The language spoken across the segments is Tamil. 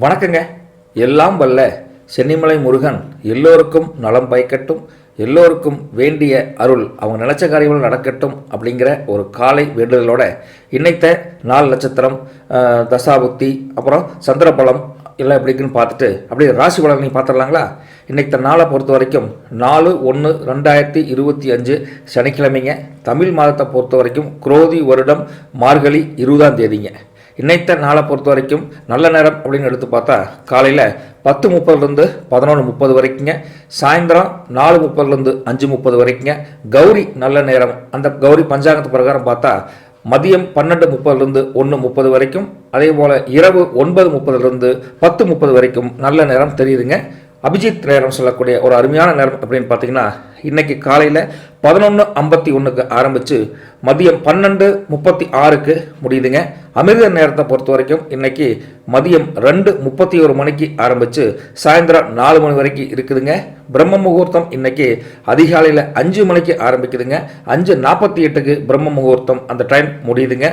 வணக்கங்க. எல்லாம் வல்ல சென்னிமலை முருகன் எல்லோருக்கும் நலம் பயக்கட்டும், எல்லோருக்கும் வேண்டிய அருள் அவங்க நினைச்ச காரியங்கள் நடக்கட்டும் அப்படிங்கிற ஒரு காலை வேண்டுதலோட இன்னைத்த நாலு நட்சத்திரம், தசாபுத்தி, அப்புறம் சந்திரபலம் எல்லாம் எப்படி இருக்குன்னு பார்த்துட்டு அப்படியே ராசி பலனை பார்த்துடலாங்களா? இன்னைக்கு நாளை பொறுத்த வரைக்கும் 4/1/2025 சனிக்கிழமைங்க. தமிழ் மாதத்தை பொறுத்த வரைக்கும் குரோதி வருடம் மார்கழி 20ஆம் தேதிங்க. இன்னைத்த நாளை பொறுத்த வரைக்கும் நல்ல நேரம் அப்படின்னு எடுத்து பார்த்தா காலையில் 10:30லேருந்து 11:30 வரைக்குங்க, சாயந்தரம் 4:30லேருந்து 5:30 வரைக்குங்க. கௌரி நல்ல நேரம், அந்த கௌரி பஞ்சாங்கத்து பிரகாரம் பார்த்தா மதியம் 12:30லேருந்து 1:30 வரைக்கும், அதே போல் இரவு 9:30லேருந்து 10:30 வரைக்கும் நல்ல நேரம் தெரியுதுங்க. அபிஜித் நேரம் சொல்லக்கூடிய ஒரு அருமையான நேரம் அப்படின்னு பார்த்தீங்கன்னா இன்னைக்கு காலையில் 11:51க்கு ஆரம்பித்து மதியம் 12:36க்கு முடியுதுங்க. அமிர்த நேரத்தை பொறுத்த வரைக்கும் இன்னைக்கு மதியம் 2:31 மணிக்கு ஆரம்பித்து சாயந்தரம் 4 மணி வரைக்கும் இருக்குதுங்க. பிரம்ம முகூர்த்தம் இன்னைக்கு அதிகாலையில் 5 மணிக்கு ஆரம்பிக்குதுங்க. 5:48க்கு பிரம்ம முகூர்த்தம் அந்த டைம் முடியுதுங்க.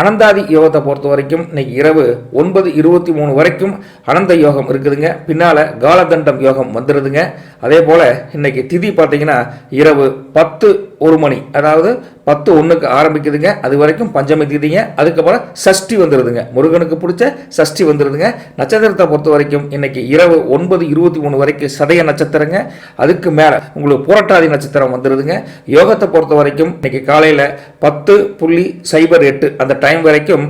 அனந்தாதி யோகத்தை பொறுத்த வரைக்கும் இன்னைக்கு இரவு 9:23 வரைக்கும் அனந்த யோகம் இருக்குதுங்க. பின்னால் காலதண்டம் யோகம் வந்துடுதுங்க. அதே போல் இன்னைக்கு திதி பார்த்தீங்கன்னா இரவு 10:01 மணி, அதாவது 10:01க்கு ஆரம்பிக்குதுங்க. அது வரைக்கும் பஞ்சமி திதிங்க. அதுக்கப்புறம் சஷ்டி வந்துடுதுங்க, முருகனுக்கு பிடிச்ச சஷ்டி வந்துடுதுங்க. நட்சத்திரத்தை பொறுத்த வரைக்கும் இன்னைக்கு இரவு 9:23 வரைக்கும் சதய நட்சத்திரங்க. அதுக்கு மேலே உங்களுக்கு புரட்டாதி நட்சத்திரம் வந்துடுதுங்க. யோகத்தை பொறுத்த வரைக்கும் இன்னைக்கு காலையில் 10:08 அந்த டைம் வரைக்கும்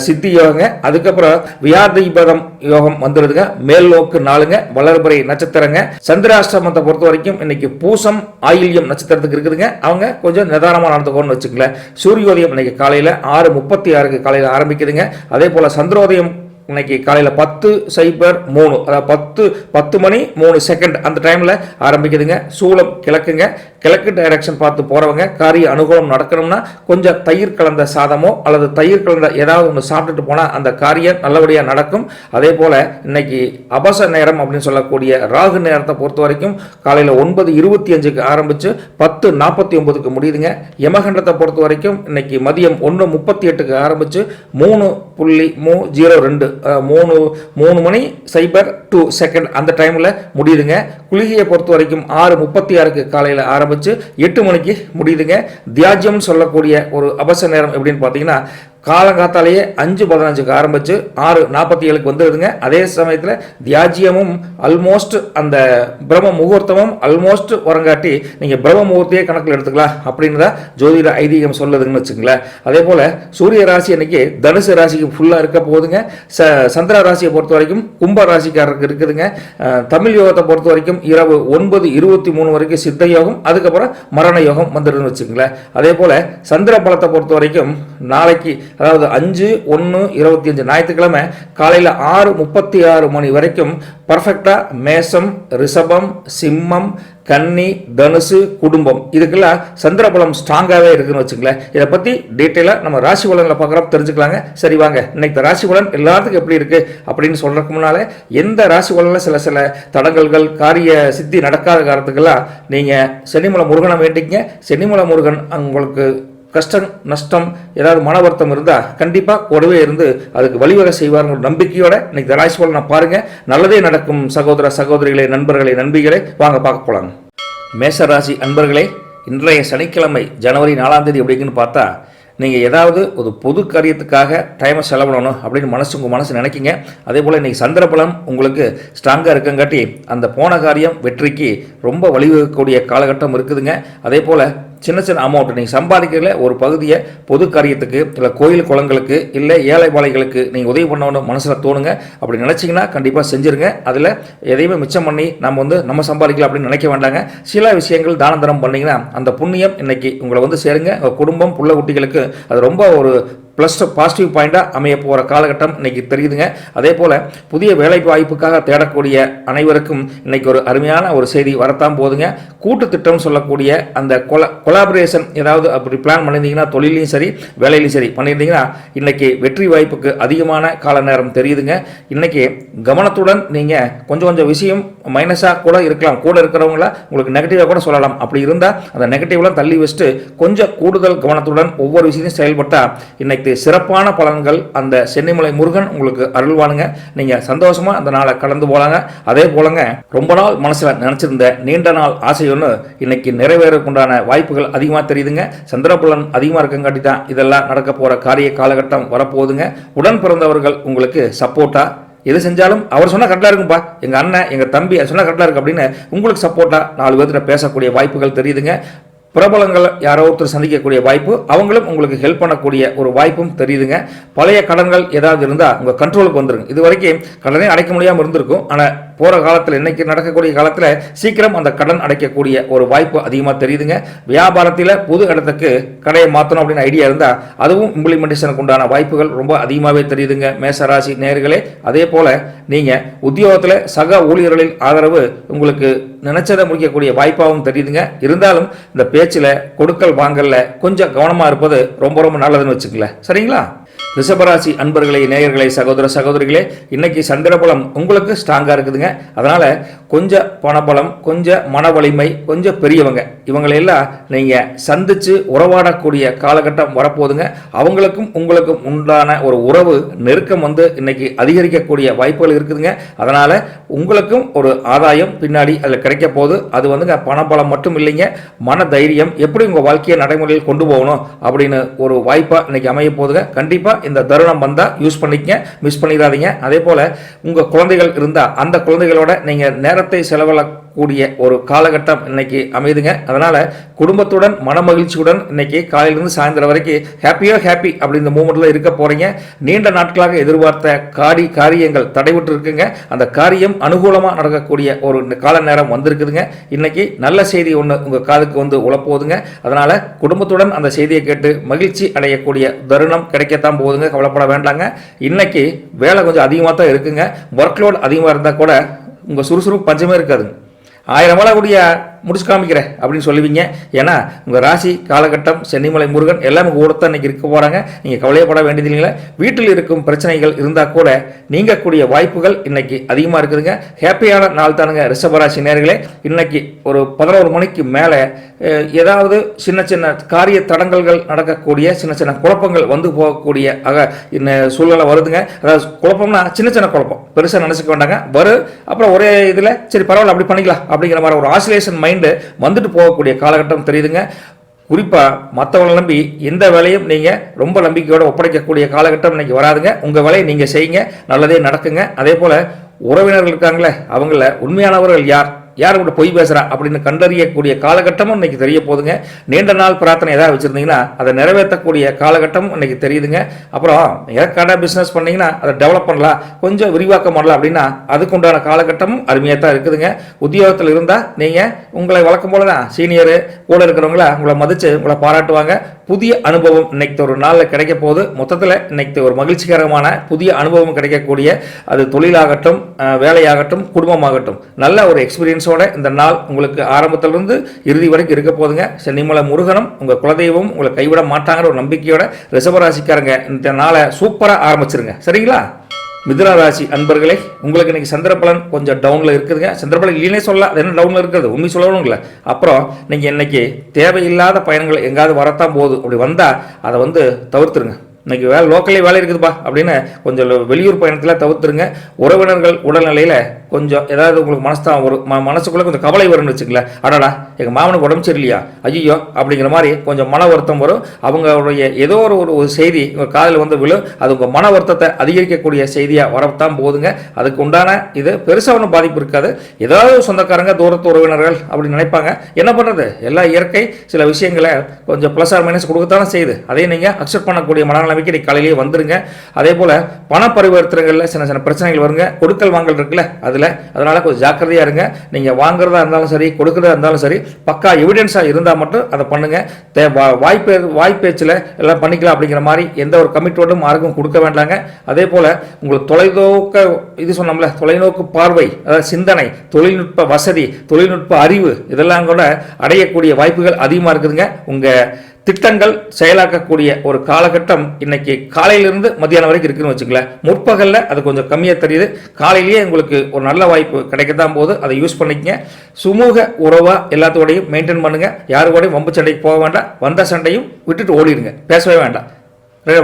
சித்தி யோகங்க. அதுக்கப்புறம் வியாதிபதம் யோகம் வந்துடுதுங்க. மேல் நோக்கு நாளுங்க, வளர்பிறை நட்சத்திரங்க. சந்திராஷ்டமத்தை பொறுத்த வரைக்கும் இன்னைக்கு பூசம் ஆயில்யம் நட்சத்திரத்துக்கு இருக்குதுங்க. அவங்க கொஞ்சம் நிதானமாக நடந்துக்கோன்னு வச்சுக்கல. சூரியோதயம் இன்னைக்கு காலையில் 6:36க்கு காலையில் ஆரம்பிக்குதுங்க. அதே போல் சந்திரோதயம் இன்னைக்கு காலையில் 10:03, அதாவது 10 மணி 3 செகண்ட் அந்த டைமில் ஆரம்பிக்குதுங்க. சூளம் கிழக்குங்க. கிழக்கு டைரக்ஷன் பார்த்து போகிறவங்க காரிய அனுகூலம் நடக்கணும்னா கொஞ்சம் தயிர் கலந்த சாதமோ அல்லது தயிர் கலந்த ஏதாவது ஒன்று சாப்பிட்டுட்டு போனால் அந்த காரியம் நல்லபடியாக நடக்கும். அதே போல் இன்னைக்கு அபச நேரம் அப்படின்னு சொல்லக்கூடிய ராகு நேரத்தை பொறுத்த வரைக்கும் காலையில் 9:25க்கு ஆரம்பித்து 10:49க்கு முடியுதுங்க. யமகண்டத்தை பொறுத்த வரைக்கும் இன்னைக்கு மதியம் 1:38க்கு ஆரம்பித்து 3:02 3 மணி 02 செகண்ட் அந்த டைமில் முடியுதுங்க. குளிகையை பொறுத்த வரைக்கும் 6:36க்கு காலையில் ஆரம்பித்து 8 மணிக்கு முடியுதுங்க. தியாஜ்யம் சொல்லக்கூடிய ஒரு அபச நேரம் எப்படின்னு பார்த்தீங்கன்னா காலங்காத்தாலேயே 5:15க்கு ஆரம்பித்து 6:47க்கு வந்துடுதுங்க. அதே சமயத்தில் தியாஜ்யமும் ஆல்மோஸ்ட் அந்த பிரம்ம முகூர்த்தமும் ஆல்மோஸ்ட் வரங்காட்டி நீங்கள் பிரம்ம முகூர்த்தையே கணக்கில் எடுத்துக்கலாம் அப்படின்னு தான் ஜோதிட ஐதீகம் சொல்லுதுன்னு வச்சுங்களேன். அதே போல் சூரிய ராசி அன்னைக்கு தனுசு ராசிக்கு ஃபுல்லாக இருக்க போகுதுங்க. சந்திர ராசியை பொறுத்த வரைக்கும் கும்ப ராசிக்காரருக்கு இருக்குதுங்க. தமிழ் யோகத்தை பொறுத்த வரைக்கும் இரவு 9:23 வரைக்கும் சித்த யோகம், அதுக்கப்புறம் மரண யோகம் வந்துடுதுன்னு வச்சுங்களேன். அதே போல் சந்திர பலத்தை பொறுத்த வரைக்கும் நாளைக்கு, அதாவது 5/1/25 ஞாயிற்றுக்கிழமை காலையில் 6:36 மணி வரைக்கும் பர்ஃபெக்டாக மேசம், ரிஷபம், சிம்மம், கன்னி, தனுசு, குடும்பம் இதுக்கெல்லாம் சந்திரபலம் ஸ்ட்ராங்காகவே இருக்குன்னு வச்சுங்களேன். இதை பற்றி டீட்டெயிலாக நம்ம ராசி பலனில் பார்க்குறப்ப தெரிஞ்சுக்கலாங்க. சரி வாங்க, இன்னைக்கு ராசி பலன் எல்லாத்துக்கும் எப்படி இருக்குது அப்படின்னு சொல்கிறதுக்கு முன்னாலே எந்த ராசி பலனில் சில தடங்கல்கள் காரிய சித்தி நடக்காத காரணத்துக்கெல்லாம் நீங்கள் சென்னிமலை முருகனை வேண்டிங்க. சென்னிமலை முருகன் உங்களுக்கு கஷ்டம் நஷ்டம் ஏதாவது மன வருத்தம் இருந்தால் கண்டிப்பாக கூடவே இருந்து அதுக்கு வழிவகை செய்வாருங்கிற நம்பிக்கையோட இன்னைக்கு ராசி பலனை பாருங்கள். நல்லதே நடக்கும் சகோதர சகோதரிகளே, நண்பர்களே, நண்பிகளே. வாங்க பார்க்க போகலாங்க. மேசராசி அன்பர்களே, இன்றைய சனிக்கிழமை ஜனவரி 4ஆம் தேதி எப்படிங்கன்னு பார்த்தா நீங்கள் ஏதாவது ஒரு பொது காரியத்துக்காக டைமை செலவிடணும் அப்படின்னு உங்கள் மனசு நினைக்கிங்க. அதே போல் இன்றைக்கி சந்திரபலம் உங்களுக்கு ஸ்ட்ராங்காக இருக்கங்காட்டி அந்த போன காரியம் வெற்றிக்கு ரொம்ப வழிவகுக்கக்கூடிய காலகட்டம் இருக்குதுங்க. அதே போல் சின்ன அமௌண்ட் நீங்கள் சம்பாதிக்கிறதுல ஒரு பகுதியை பொது காரியத்துக்கு இல்லை கோயில் குளங்களுக்கு இல்லை ஏழை பாளைகளுக்கு நீங்கள் உதவி பண்ணணும் மனசில் தோணுங்க. அப்படி நினச்சிங்கன்னா கண்டிப்பாக செஞ்சுருங்க. அதில் எதையுமே மிச்சம் பண்ணி நம்ம சம்பாதிக்கலாம் அப்படின்னு நினைக்க வேண்டாங்க. சில விஷயங்கள் தான தரம் பண்ணிங்கன்னா அந்த புண்ணியம் இன்னைக்கு உங்களை சேருங்க. உங்கள் குடும்பம் புள்ள குட்டிகளுக்கு அது ரொம்ப ஒரு ப்ளஸ் பாசிட்டிவ் பாயிண்டாக அமைய போகிற காலகட்டம் இன்றைக்கி தெரியுதுங்க. அதே போல் புதிய வேலை வாய்ப்புக்காக தேடக்கூடிய அனைவருக்கும் இன்றைக்கி ஒரு அருமையான ஒரு செய்தி வரத்தான் போதுங்க. கூட்டு திட்டம் சொல்லக்கூடிய அந்த கொலாபரேஷன் ஏதாவது அப்படி பிளான் பண்ணியிருந்தீங்கன்னா தொழிலையும் சரி வேலையிலையும் சரி பண்ணியிருந்தீங்கன்னா இன்றைக்கி வெற்றி வாய்ப்புக்கு அதிகமான கால நேரம் தெரியுதுங்க. இன்றைக்கி கவனத்துடன் நீங்கள் கொஞ்சம் விஷயம் மைனஸாக கூட இருக்கலாம், கூட இருக்கிறவங்கள உங்களுக்கு நெகட்டிவாக கூட சொல்லலாம். அப்படி இருந்தால் அந்த நெகட்டிவ்லாம் தள்ளி வச்சுட்டு கொஞ்சம் கூடுதல் கவனத்துடன் ஒவ்வொரு விஷயத்தையும் செயல்பட்டால் இன்னைக்கு அனைத்து சிறப்பான பலன்கள் அந்த சென்னிமலை முருகன் உங்களுக்கு அருள்வானுங்க. நீங்கள் சந்தோஷமாக அந்த நாளை கடந்து போகலாங்க. அதே போலங்க ரொம்ப நாள் மனசில் நினச்சிருந்த நீண்ட நாள் ஆசை ஒன்று இன்னைக்கு நிறைவேறக்குண்டான வாய்ப்புகள் அதிகமாக தெரியுதுங்க. சந்திரபலன் அதிகமாக இருக்கங்காட்டி தான் இதெல்லாம் நடக்க போகிற காரிய காலகட்டம் வரப்போகுதுங்க. உடன் பிறந்தவர்கள் உங்களுக்கு சப்போர்ட்டாக எது செஞ்சாலும் அவர் சொன்னால் கரெக்டாக இருக்கும்பா, எங்கள் அண்ணன் எங்கள் தம்பி சொன்னால் கரெக்டாக இருக்கு அப்படின்னு உங்களுக்கு சப்போர்ட்டாக 4 பேர்கிட்ட பேசக்கூடிய வாய்ப்புகள் தெரியுதுங்க. பிரபலங்கள் யாரோ ஒருத்தர் சந்திக்கக்கூடிய வாய்ப்பு, அவங்களும் உங்களுக்கு ஹெல்ப் பண்ணக்கூடிய ஒரு வாய்ப்பும் தெரியுதுங்க. பழைய கடன்கள் ஏதாவது இருந்தால் உங்கள் கண்ட்ரோலுக்கு வந்துருங்க. இது வரைக்கும் கடனே அடைக்க முடியாமல் இருந்திருக்கும். ஆனால் போகிற காலத்தில் இன்னைக்கு நடக்கக்கூடிய காலத்தில் சீக்கிரம் அந்த கடன் அடைக்கக்கூடிய ஒரு வாய்ப்பு அதிகமாக தெரியுதுங்க. வியாபாரத்தில் புது இடத்துக்கு கடையை மாற்றணும் அப்படின்னு ஐடியா இருந்தால் அதுவும் இம்ப்ளிமெண்டேஷனுக்கு உண்டான வாய்ப்புகள் ரொம்ப அதிகமாகவே தெரியுதுங்க. மேசராசி நேயர்களே, அதே போல் நீங்கள் உத்தியோகத்தில் சக ஊழியர்களின் ஆதரவு உங்களுக்கு நினைச்சதை முடிக்கக்கூடிய வாய்ப்பாகவும் தெரியுதுங்க. இருந்தாலும் இந்த பேச்சில் கொடுக்கல் வாங்கல கொஞ்சம் கவனமாக இருப்பது ரொம்ப ரொம்ப நல்லதுன்னு வச்சுக்கல. சரிங்களா? ரிஷபராசி அன்பர்களே, நேயர்களே, சகோதர சகோதரிகளே, இன்னைக்கு சந்திரபலம் உங்களுக்கு ஸ்ட்ராங்காக இருக்குதுங்க. அதனால் கொஞ்சம் பணபலம், கொஞ்சம் மன வலிமை, கொஞ்சம் பெரியவங்க இவங்களையெல்லாம் நீங்கள் சந்தித்து உறவாடக்கூடிய காலகட்டம் வரப்போகுதுங்க. அவங்களுக்கும் உங்களுக்கும் உண்டான ஒரு உறவு நெருக்கம் இன்னைக்கு அதிகரிக்கக்கூடிய வாய்ப்புகள் இருக்குதுங்க. அதனால் உங்களுக்கும் ஒரு ஆதாயம் பின்னாடி அதில் கிடைக்க போகுது. அது பணபலம் மட்டும் இல்லைங்க, மன தைரியம், எப்படி உங்கள் வாழ்க்கையை நடைமுறையில் கொண்டு போகணும் அப்படின்னு ஒரு வாய்ப்பாக இன்னைக்கு அமைய போகுதுங்க. கண்டிப்பாக இந்த தருணம் வந்தால் யூஸ் பண்ணிக்க, மிஸ் பண்ணிடாதீங்க. அதே போல் உங்கள் குழந்தைகள் இருந்தால் அந்த குழந்தைகளோட நீங்கள் நேரத்தை செலவழிக்கக்கூடிய ஒரு காலகட்டம் இன்னைக்கு அமைதுங்க. அதனால் குடும்பத்துடன் மன மகிழ்ச்சியுடன் இன்னைக்கு காலையிலிருந்து சாயந்தரம் வரைக்கும் ஹாப்பி அப்படின்ற மூமெண்ட்டில் இருக்க போகிறீங்க. நீண்ட நாட்களாக எதிர்பார்த்த காரியங்கள் தடைவிட்டு இருக்குங்க. அந்த காரியம் அனுகூலமாக நடக்கக்கூடிய ஒரு கால நேரம் வந்திருக்குதுங்க. இன்னைக்கு நல்ல செய்தி ஒன்று உங்கள் காதுக்கு உழப்போகுதுங்க. அதனால் குடும்பத்துடன் அந்த செய்தியை கேட்டு மகிழ்ச்சி அடையக்கூடிய தருணம் கிடைக்கத்தான் போகுதுங்க. கவலைப்பட வேண்டாங்க. இன்னைக்கு வேலை கொஞ்சம் அதிகமாக தான் இருக்குங்க. ஒர்க்லோட் அதிகமாக இருந்தால் கூட உங்கள் சுறுசுறுப்பு பஞ்சமே இருக்காதுங்க. 1000 வேலை கூடிய முடிச்சு காமிக்கிறேன் அப்படின்னு சொல்லுவீங்க. ஏன்னா உங்கள் ராசி காலகட்டம் சென்னிமலை முருகன் எல்லாமே கூடத்தான் இன்னைக்கு இருக்க போகிறாங்க. நீங்கள் கவலையப்பட வேண்டியதில்லைங்களா? வீட்டில் இருக்கும் பிரச்சனைகள் இருந்தால் கூட நீங்கக்கூடிய வாய்ப்புகள் இன்னைக்கு அதிகமாக இருக்குதுங்க. ஹாப்பியான நாள் தானுங்க ரிஷபராசி நேயர்களே. இன்னைக்கு ஒரு 11 மணிக்கு மேலே ஏதாவது சின்ன காரிய தடங்கல்கள் நடக்கக்கூடிய சின்ன குழப்பங்கள் போகக்கூடிய சூழ்நிலை வருதுங்க. அதாவது குழப்பம்னா சின்ன குழப்பம், பெருசாக நினச்சிக்க வேண்டாங்க. அப்புறம் ஒரே இதில் சரி பரவாயில்ல அப்படி பண்ணிக்கலாம் அப்படிங்கிற மாதிரி ஒரு ஆசிலேஷன் மைண்டு வந்துட்டு போகக்கூடிய காலகட்டம் தெரியுதுங்க. குறிப்பாக மற்றவங்களை நம்பி எந்த வேலையும் நீங்கள் ரொம்ப நம்பிக்கையோடு ஒப்படைக்கக்கூடிய காலகட்டம் இன்னைக்கு வராதுங்க. உங்கள் வேலையை நீங்கள் செய்யுங்க, நல்லதே நடக்குங்க. அதே போல் உறவினர்கள் இருக்காங்களே, அவங்கள உண்மையானவர்கள் யார் கூட பொய் பேசுகிறா அப்படின்னு கண்டறியக்கூடிய காலகட்டமும் இன்னைக்கு தெரிய போகுதுங்க. நீண்ட நாள் பிரார்த்தனை ஏதாவது வச்சுருந்தீங்கன்னா அதை நிறைவேற்றக்கூடிய காலகட்டமும் இன்னைக்கு தெரியுதுங்க. அப்புறம் கடை பிஸ்னஸ் பண்ணிங்கன்னா அதை டெவலப் பண்ணலாம், கொஞ்சம் விரிவாக்கம் பண்ணலாம் அப்படின்னா அதுக்குண்டான காலகட்டமும் அருமையாக தான் இருக்குதுங்க. உத்தியோகத்தில் இருந்தால் நீங்கள் உங்களை வழக்கம் போல தான் சீனியரு கூட இருக்கிறவங்கள உங்களை மதித்து உங்களை பாராட்டுவாங்க. புதிய அனுபவம் இன்னைக்கு ஒரு நாளில் கிடைக்க போகுது. மொத்தத்தில் இன்னைக்கு ஒரு மகிழ்ச்சிகரமான புதிய அனுபவம் கிடைக்கக்கூடிய, அது தொழிலாகட்டும், வேலையாகட்டும், குடும்பமாகட்டும், நல்ல ஒரு எக்ஸ்பீரியன்ஸோட இந்த நாள் உங்களுக்கு ஆரம்பத்திலிருந்து இறுதி வரைக்கும் இருக்க போதுங்க. சென்னிமலை முருகனும் உங்கள் குலதெய்வம் உங்களை கைவிட மாட்டாங்கிற ஒரு நம்பிக்கையோட ரிஷபராசிக்காரங்க இந்த நாளை சூப்பராக ஆரம்பிச்சிருங்க. சரிங்களா? மிதுன ராசி அன்பர்களே, உங்களுக்கு இன்னைக்கு சந்திரபலன் கொஞ்சம் டவுனில் இருக்குதுங்க. சந்திரபலன் இல்லைனே சொல்லலாம், அது என்ன டவுனில் இருக்கிறது உண்மை சொல்லணுங்கள. அப்புறம் நீங்கள் இன்னைக்கு தேவையில்லாத பயணங்கள் எங்காவது வரத்தான் போகுது. அப்படி வந்தால் அதை தவிர்த்துருங்க. இன்னைக்கு லோக்கல்லே வேலை இருக்குதுப்பா அப்படின்னு கொஞ்சம் வெளியூர் பயணத்தில் தவிர்த்துருங்க. உறவினர்கள் உடல்நிலையில் கொஞ்சம் ஏதாவது உங்களுக்கு மனசுக்குள்ளே கொஞ்சம் கவலை வரும்னு வச்சுங்களேன். அடடா எங்கள் மாமனுக்கு உடம்பு சரியில்லையா, ஐயோ அப்படிங்கிற மாதிரி கொஞ்சம் மன வருத்தம் வரும். அவங்களுடைய ஏதோ ஒரு செய்தி உங்கள் காதில் விழும். அது உங்கள் மன வருத்தத்தை அதிகரிக்கக்கூடிய செய்தியாக வரத்தான் போகுதுங்க. அதுக்கு உண்டான இது பெருசாக ஒன்றும் பாதிப்பு இருக்காது. ஏதாவது சொந்தக்காரங்க, தூரத்து உறவினர்கள் அப்படின்னு நினைப்பாங்க. என்ன பண்ணுறது, எல்லா இயற்கை சில விஷயங்களை கொஞ்சம் ப்ளஸ் ஆர் மைனஸ் கொடுக்கத்தானே செய்யுது. அதையும் நீங்கள் அக்செப்ட் பண்ணக்கூடிய மனநிலைமைக்கு இன்னைக்கு காலையிலேயே வந்துருங்க. அதே போல் பண பரிவர்த்தனைகளில் சின்ன பிரச்சனைகள் வருங்க. கொடுக்கல் வாங்கல் இருக்குல்ல அதனால கொஞ்சம் ஜாக்கிரதையாக இருங்க. நீங்கள் வாங்குறதா இருந்தாலும் சரி, கொடுக்குறதா இருந்தாலும் சரி, பக்கா எவிடன்ஸாக இருந்தால் மட்டும் அதை பண்ணுங்க. வாய்ப்பேச்சில் எல்லாம் பண்ணிக்கலாம் அப்படிங்கிற மாதிரி எந்த ஒரு கமிட்மெண்ட்டும் யாருக்கும் கொடுக்க வேண்டாங்க. அதே போல் உங்களுக்கு தொலைநோக்கு பார்வை, அதாவது சிந்தனை, தொழில்நுட்ப வசதி, தொழில்நுட்ப அறிவு இதெல்லாம் கூட அடையக்கூடிய வாய்ப்புகள் அதிகமாக இருக்குதுங்க. உங்கள் திட்டங்கள் செயலாக்கக்கூடிய ஒரு காலகட்டம் இன்னைக்கு காலையிலிருந்து மத்தியானம் வரைக்கும் இருக்குன்னு வச்சுங்களேன். முற்பகலில் அது கொஞ்சம் கம்மியாக தெரியுது. காலையிலேயே உங்களுக்கு ஒரு நல்ல வாய்ப்பு கிடைக்கத்தான் போது அதை யூஸ் பண்ணிக்கங்க. சுமூக உறவாக எல்லாத்தோடையும் மெயின்டைன் பண்ணுங்க. யாரு கூடயும் வம்பு சண்டைக்கு போக வேண்டாம். வந்த சண்டையும் விட்டுட்டு ஓடிடுங்க, பேசவே வேண்டாம்.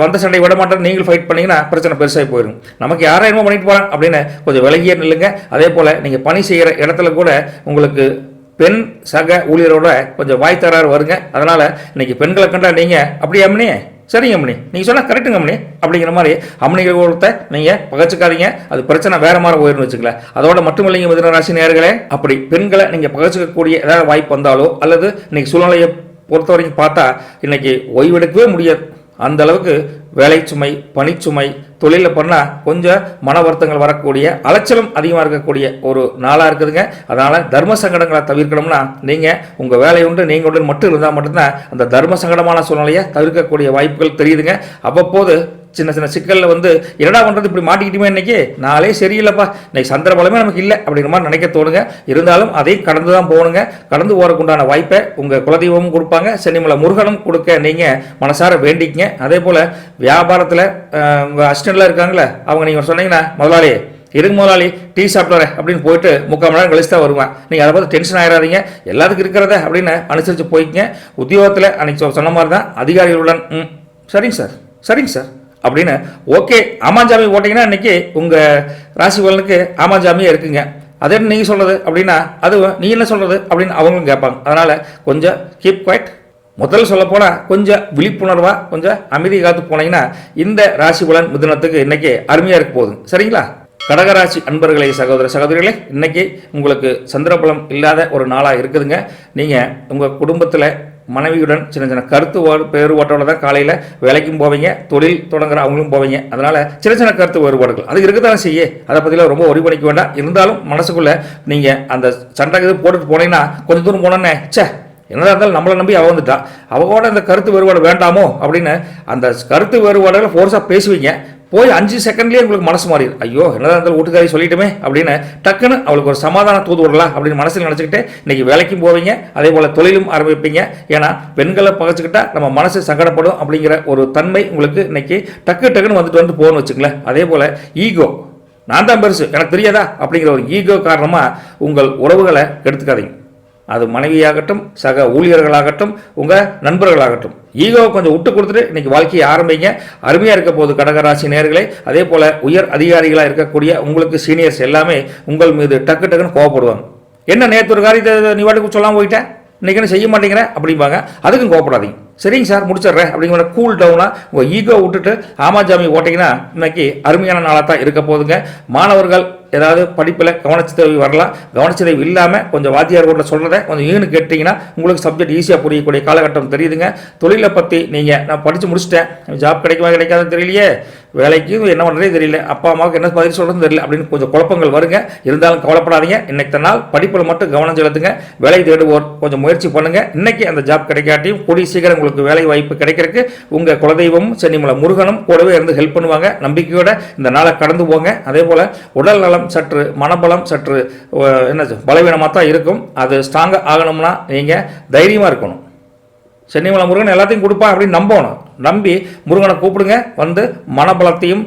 வந்த சண்டை விட மாட்டேன் நீங்கள் ஃபைட் பண்ணிங்கன்னா பிரச்சனை பெருசாகி போயிடும். நமக்கு யாரும் என்னமோ பண்ணிட்டு போகிறான் அப்படின்னு கொஞ்சம் விலகியே நில்லுங்க. அதே போல் நீங்கள் பணி செய்கிற இடத்துல கூட உங்களுக்கு பெண் சக ஊழியரோட கொஞ்சம் வாய் தராறு வருங்க. அதனால் இன்றைக்கி பெண்களை கண்டா நீங்கள் அப்படியே அம்மனி, சரிங்க அம்மனி, நீங்கள் சொன்னால் கரெக்டுங்க அம்மனி அப்படிங்கிற மாதிரி அம்மனிகள் ஒருத்த நீங்கள் பகச்சிக்காதீங்க. அது பிரச்சனை வேறு மாதிரி போயிருந்து வச்சுக்கல. அதோட மட்டும் இல்லைங்க மிதுன ராசி நேயர்களே, அப்படி பெண்களை நீங்கள் பகச்சிக்கக்கூடிய ஏதாவது வாய்ப்பு வந்தாலோ அல்லது இன்றைக்கி சூழ்நிலையை பொறுத்த வரைக்கும் பார்த்தா இன்றைக்கி ஓய்வெடுக்கவே முடியாது. அந்த அளவுக்கு வேலை சுமை, பணிச்சுமை, தொழிலில் பண்ணால் கொஞ்சம் மன வருத்தங்கள் வரக்கூடிய, அலைச்சலும் அதிகமாக இருக்கக்கூடிய ஒரு நாளாக இருக்குதுங்க. அதனால் தர்ம சங்கடங்களை தவிர்க்கணும்னா நீங்கள் உங்கள் வேலை உண்டு நீங்கள் உண்டு மட்டும் இருந்தால் மட்டும்தான் அந்த தர்ம சங்கடமான சூழ்நிலையை தவிர்க்கக்கூடிய வாய்ப்புகள் தெரியுதுங்க. அவ்வப்போது சின்ன சின்ன சிக்கலில் என்னடா பண்ணுறது இப்படி மாட்டிக்கிட்டுமே இன்றைக்கி நாளே சரியில்லைப்பா, இன்றைக்கி சந்திர பலமே நமக்கு இல்லை அப்படிங்கிற மாதிரி நினைக்க தோணுங்க. இருந்தாலும் அதை கடந்து தான் போகணுங்க. கடந்து போகிறதுக்குண்டான வாய்ப்பை உங்கள் குலதெய்வமும் கொடுப்பாங்க, சென்னிமலை முருகனும் கொடுக்க நீங்கள் மனசார வேண்டிக்கங்க. அதே போல் வியாபாரத்தில் உங்கள் அசிஸ்டண்ட்லாம் இருக்காங்களே அவங்க நீங்கள் சொன்னீங்கன்னா முதலாளி இருங்க முதலாளி டீ சாப்பிட்ற அப்படின்னு போயிட்டு 3/4 மணி நேரம் கழிச்சு தான் வருவேன். நீங்கள் அதை பார்த்து டென்ஷன் ஆகிடாதீங்க, எல்லாத்துக்கும் இருக்கிறத அப்படின்னு அனுசரித்து போய்க்குங்க. உத்தியோகத்தில் அன்றைக்கி சொன்ன மாதிரி தான் அதிகாரிகளுடன் சரிங்க சார் சரிங்க சார் அப்படின்னு ஓகே ஆமாஞ்சாமி ஓட்டிங்கன்னா இன்றைக்கி உங்கள் ராசி பலனுக்கு ஆமாஞ்சாமியே இருக்குங்க. அதே நீங்கள் சொல்கிறது அப்படின்னா அது நீ என்ன சொல்கிறது அப்படின்னு அவங்களும் கேட்பாங்க. அதனால் கொஞ்சம் கீப் குவைட். முதல்ல சொல்லப்போனால் கொஞ்சம் விழிப்புணர்வாக கொஞ்சம் அமைதி காத்து போனீங்கன்னா இந்த ராசி பலன் மிதுனத்துக்கு இன்றைக்கி அருமையாக இருக்க போகுது. சரிங்களா? கடகராசி அன்பர்களே, சகோதர சகோதரிகளே, இன்றைக்கி உங்களுக்கு சந்திரபலம் இல்லாத ஒரு நாளாக இருக்குதுங்க. நீங்கள் உங்கள் குடும்பத்தில் மனைவியுடன் சின்ன சின்ன கருத்து வேறுபாட்டோட தான் காலையில் வேலைக்கும் போவீங்க, தொழில் தொடங்குற அவங்களும் போவீங்க. அதனால் சின்ன சின்ன கருத்து வேறுபாடுகள் அது இருக்கத்தான் செய்ய, அதை பற்றிலாம் ரொம்ப ஒரி பண்ணிக்க வேண்டாம். இருந்தாலும் மனசுக்குள்ளே நீங்கள் அந்த சண்டை இது போட்டுட்டு போனீங்கன்னா கொஞ்சம் தூரம் போனோன்னே என்னதான் இருந்தாலும் நம்மளை நம்பி அவ வந்துட்டா, அவங்களோட அந்த கருத்து வேறுபாடு வேண்டாமோ அப்படின்னு அந்த கருத்து வேறுபாடுகளை ஃபோர்ஸாக பேசுவீங்க. போய் 5 செகண்ட்லேயே உங்களுக்கு மனசு மாறிடு, ஐயோ என்னதான் இருந்தாலும் வீட்டுக்காரி சொல்லிட்டுமே அப்படின்னு டக்குன்னு அவளுக்கு ஒரு சமாதானம் தூது விடலாம் அப்படின்னு மனசில் நினச்சிக்கிட்டு இன்றைக்கி வேலைக்கும் போவீங்க. அதே போல் தொழிலும் ஆரம்பிப்பீங்க. ஏன்னா பெண்களை பகச்சிக்கிட்டா நம்ம மனசு சங்கடப்படும் அப்படிங்கிற ஒரு தன்மை உங்களுக்கு இன்றைக்கி டக்குன்னு வந்துட்டு போகணும்னு வச்சுங்களேன். அதே போல் ஈகோ, நான் தான் பெருசு எனக்கு தெரியாதா அப்படிங்கிற ஒரு ஈகோ காரணமாக உங்கள் உறவுகளை கெடுத்துக்காதீங்க. அது மனைவியாகட்டும், சக ஊழியர்களாகட்டும், உங்கள் நண்பர்களாகட்டும், ஈகோவை கொஞ்சம் விட்டு கொடுத்துட்டு இன்றைக்கி வாழ்க்கையை ஆரம்பிங்க. அருமையாக இருக்க போது கடகராசி நேயர்களே. அதே போல் உயர் அதிகாரிகளாக இருக்கக்கூடிய உங்களுக்கு சீனியர்ஸ் எல்லாமே உங்கள் மீது டக்குன்னு கோவப்படுவாங்க. என்ன நேற்று ஒரு காரியத்தை நீ வாட்டுக்கு சொல்லாமல் போயிட்டேன், இன்றைக்கி என்ன செய்ய மாட்டேங்கிற அப்படிம்பாங்க. அதுக்கும் கோவப்படாதீங்க. சரிங்க சார் முடிச்சிடுறேன் அப்படிங்கிற கூல் டவுனாக உங்கள் ஈகோ விட்டுட்டு ஆமாஜாமி ஓட்டிங்கன்னா இன்னைக்கு அருமையான நாளாக தான் இருக்க போதுங்க. மாணவர்கள் ஏதாவது படிப்பில் கவனச்சிதைவு வரலாம். கவனச்சிதைவு இல்லாமல் கொஞ்சம் வாத்தியார் கூட சொல்கிறத கொஞ்சம் ஈனு கேட்டிங்கன்னா உங்களுக்கு சப்ஜெக்ட் ஈஸியாக புரியக்கூடிய காலகட்டம் தெரியுதுங்க. தொழிலை பற்றி நீங்கள் நான் படித்து முடிச்சிட்டேன், ஜாப் கிடைக்குமா கிடைக்காதுன்னு தெரியலையே, வேலைக்கு என்ன பண்ணுறதே தெரியல, அப்பா அம்மாவுக்கு என்ன பதில் சொல்கிறதுன்னு தெரியல அப்படின்னு கொஞ்சம் குழப்பங்கள் வருங்க. இருந்தாலும் கவலைப்படாதீங்க. இன்னைக்கு நாள் படிப்பில் மட்டும் கவனம் செலுத்துங்க. வேலை தேடுவோர் கொஞ்சம் முயற்சி பண்ணுங்கள். இன்றைக்கி அந்த ஜாப் கிடைக்காட்டியும் கூடிய சீக்கிரம் உங்களுக்கு வேலை வாய்ப்பு கிடைக்கிறதுக்கு உங்கள் குலதெய்வமும் சென்னிமலை முருகனும் கூடவே இருந்து ஹெல்ப் பண்ணுவாங்க. நம்பிக்கையோட இந்த நாளை கடந்து போங்க. அதே போல் உடல் நலம் சற்று, மனபலம் சற்று பலவீனமாக தான் இருக்கும். அது ஸ்ட்ராங்காக ஆகணும்னா நீங்கள் தைரியமாக இருக்கணும். சென்னிமலை முருகன் எல்லாத்தையும் கொடுப்பான் அப்படின்னு நம்பணும். நம்பி முருகனை கூப்பிடுங்க. வந்து மனபலத்தையும்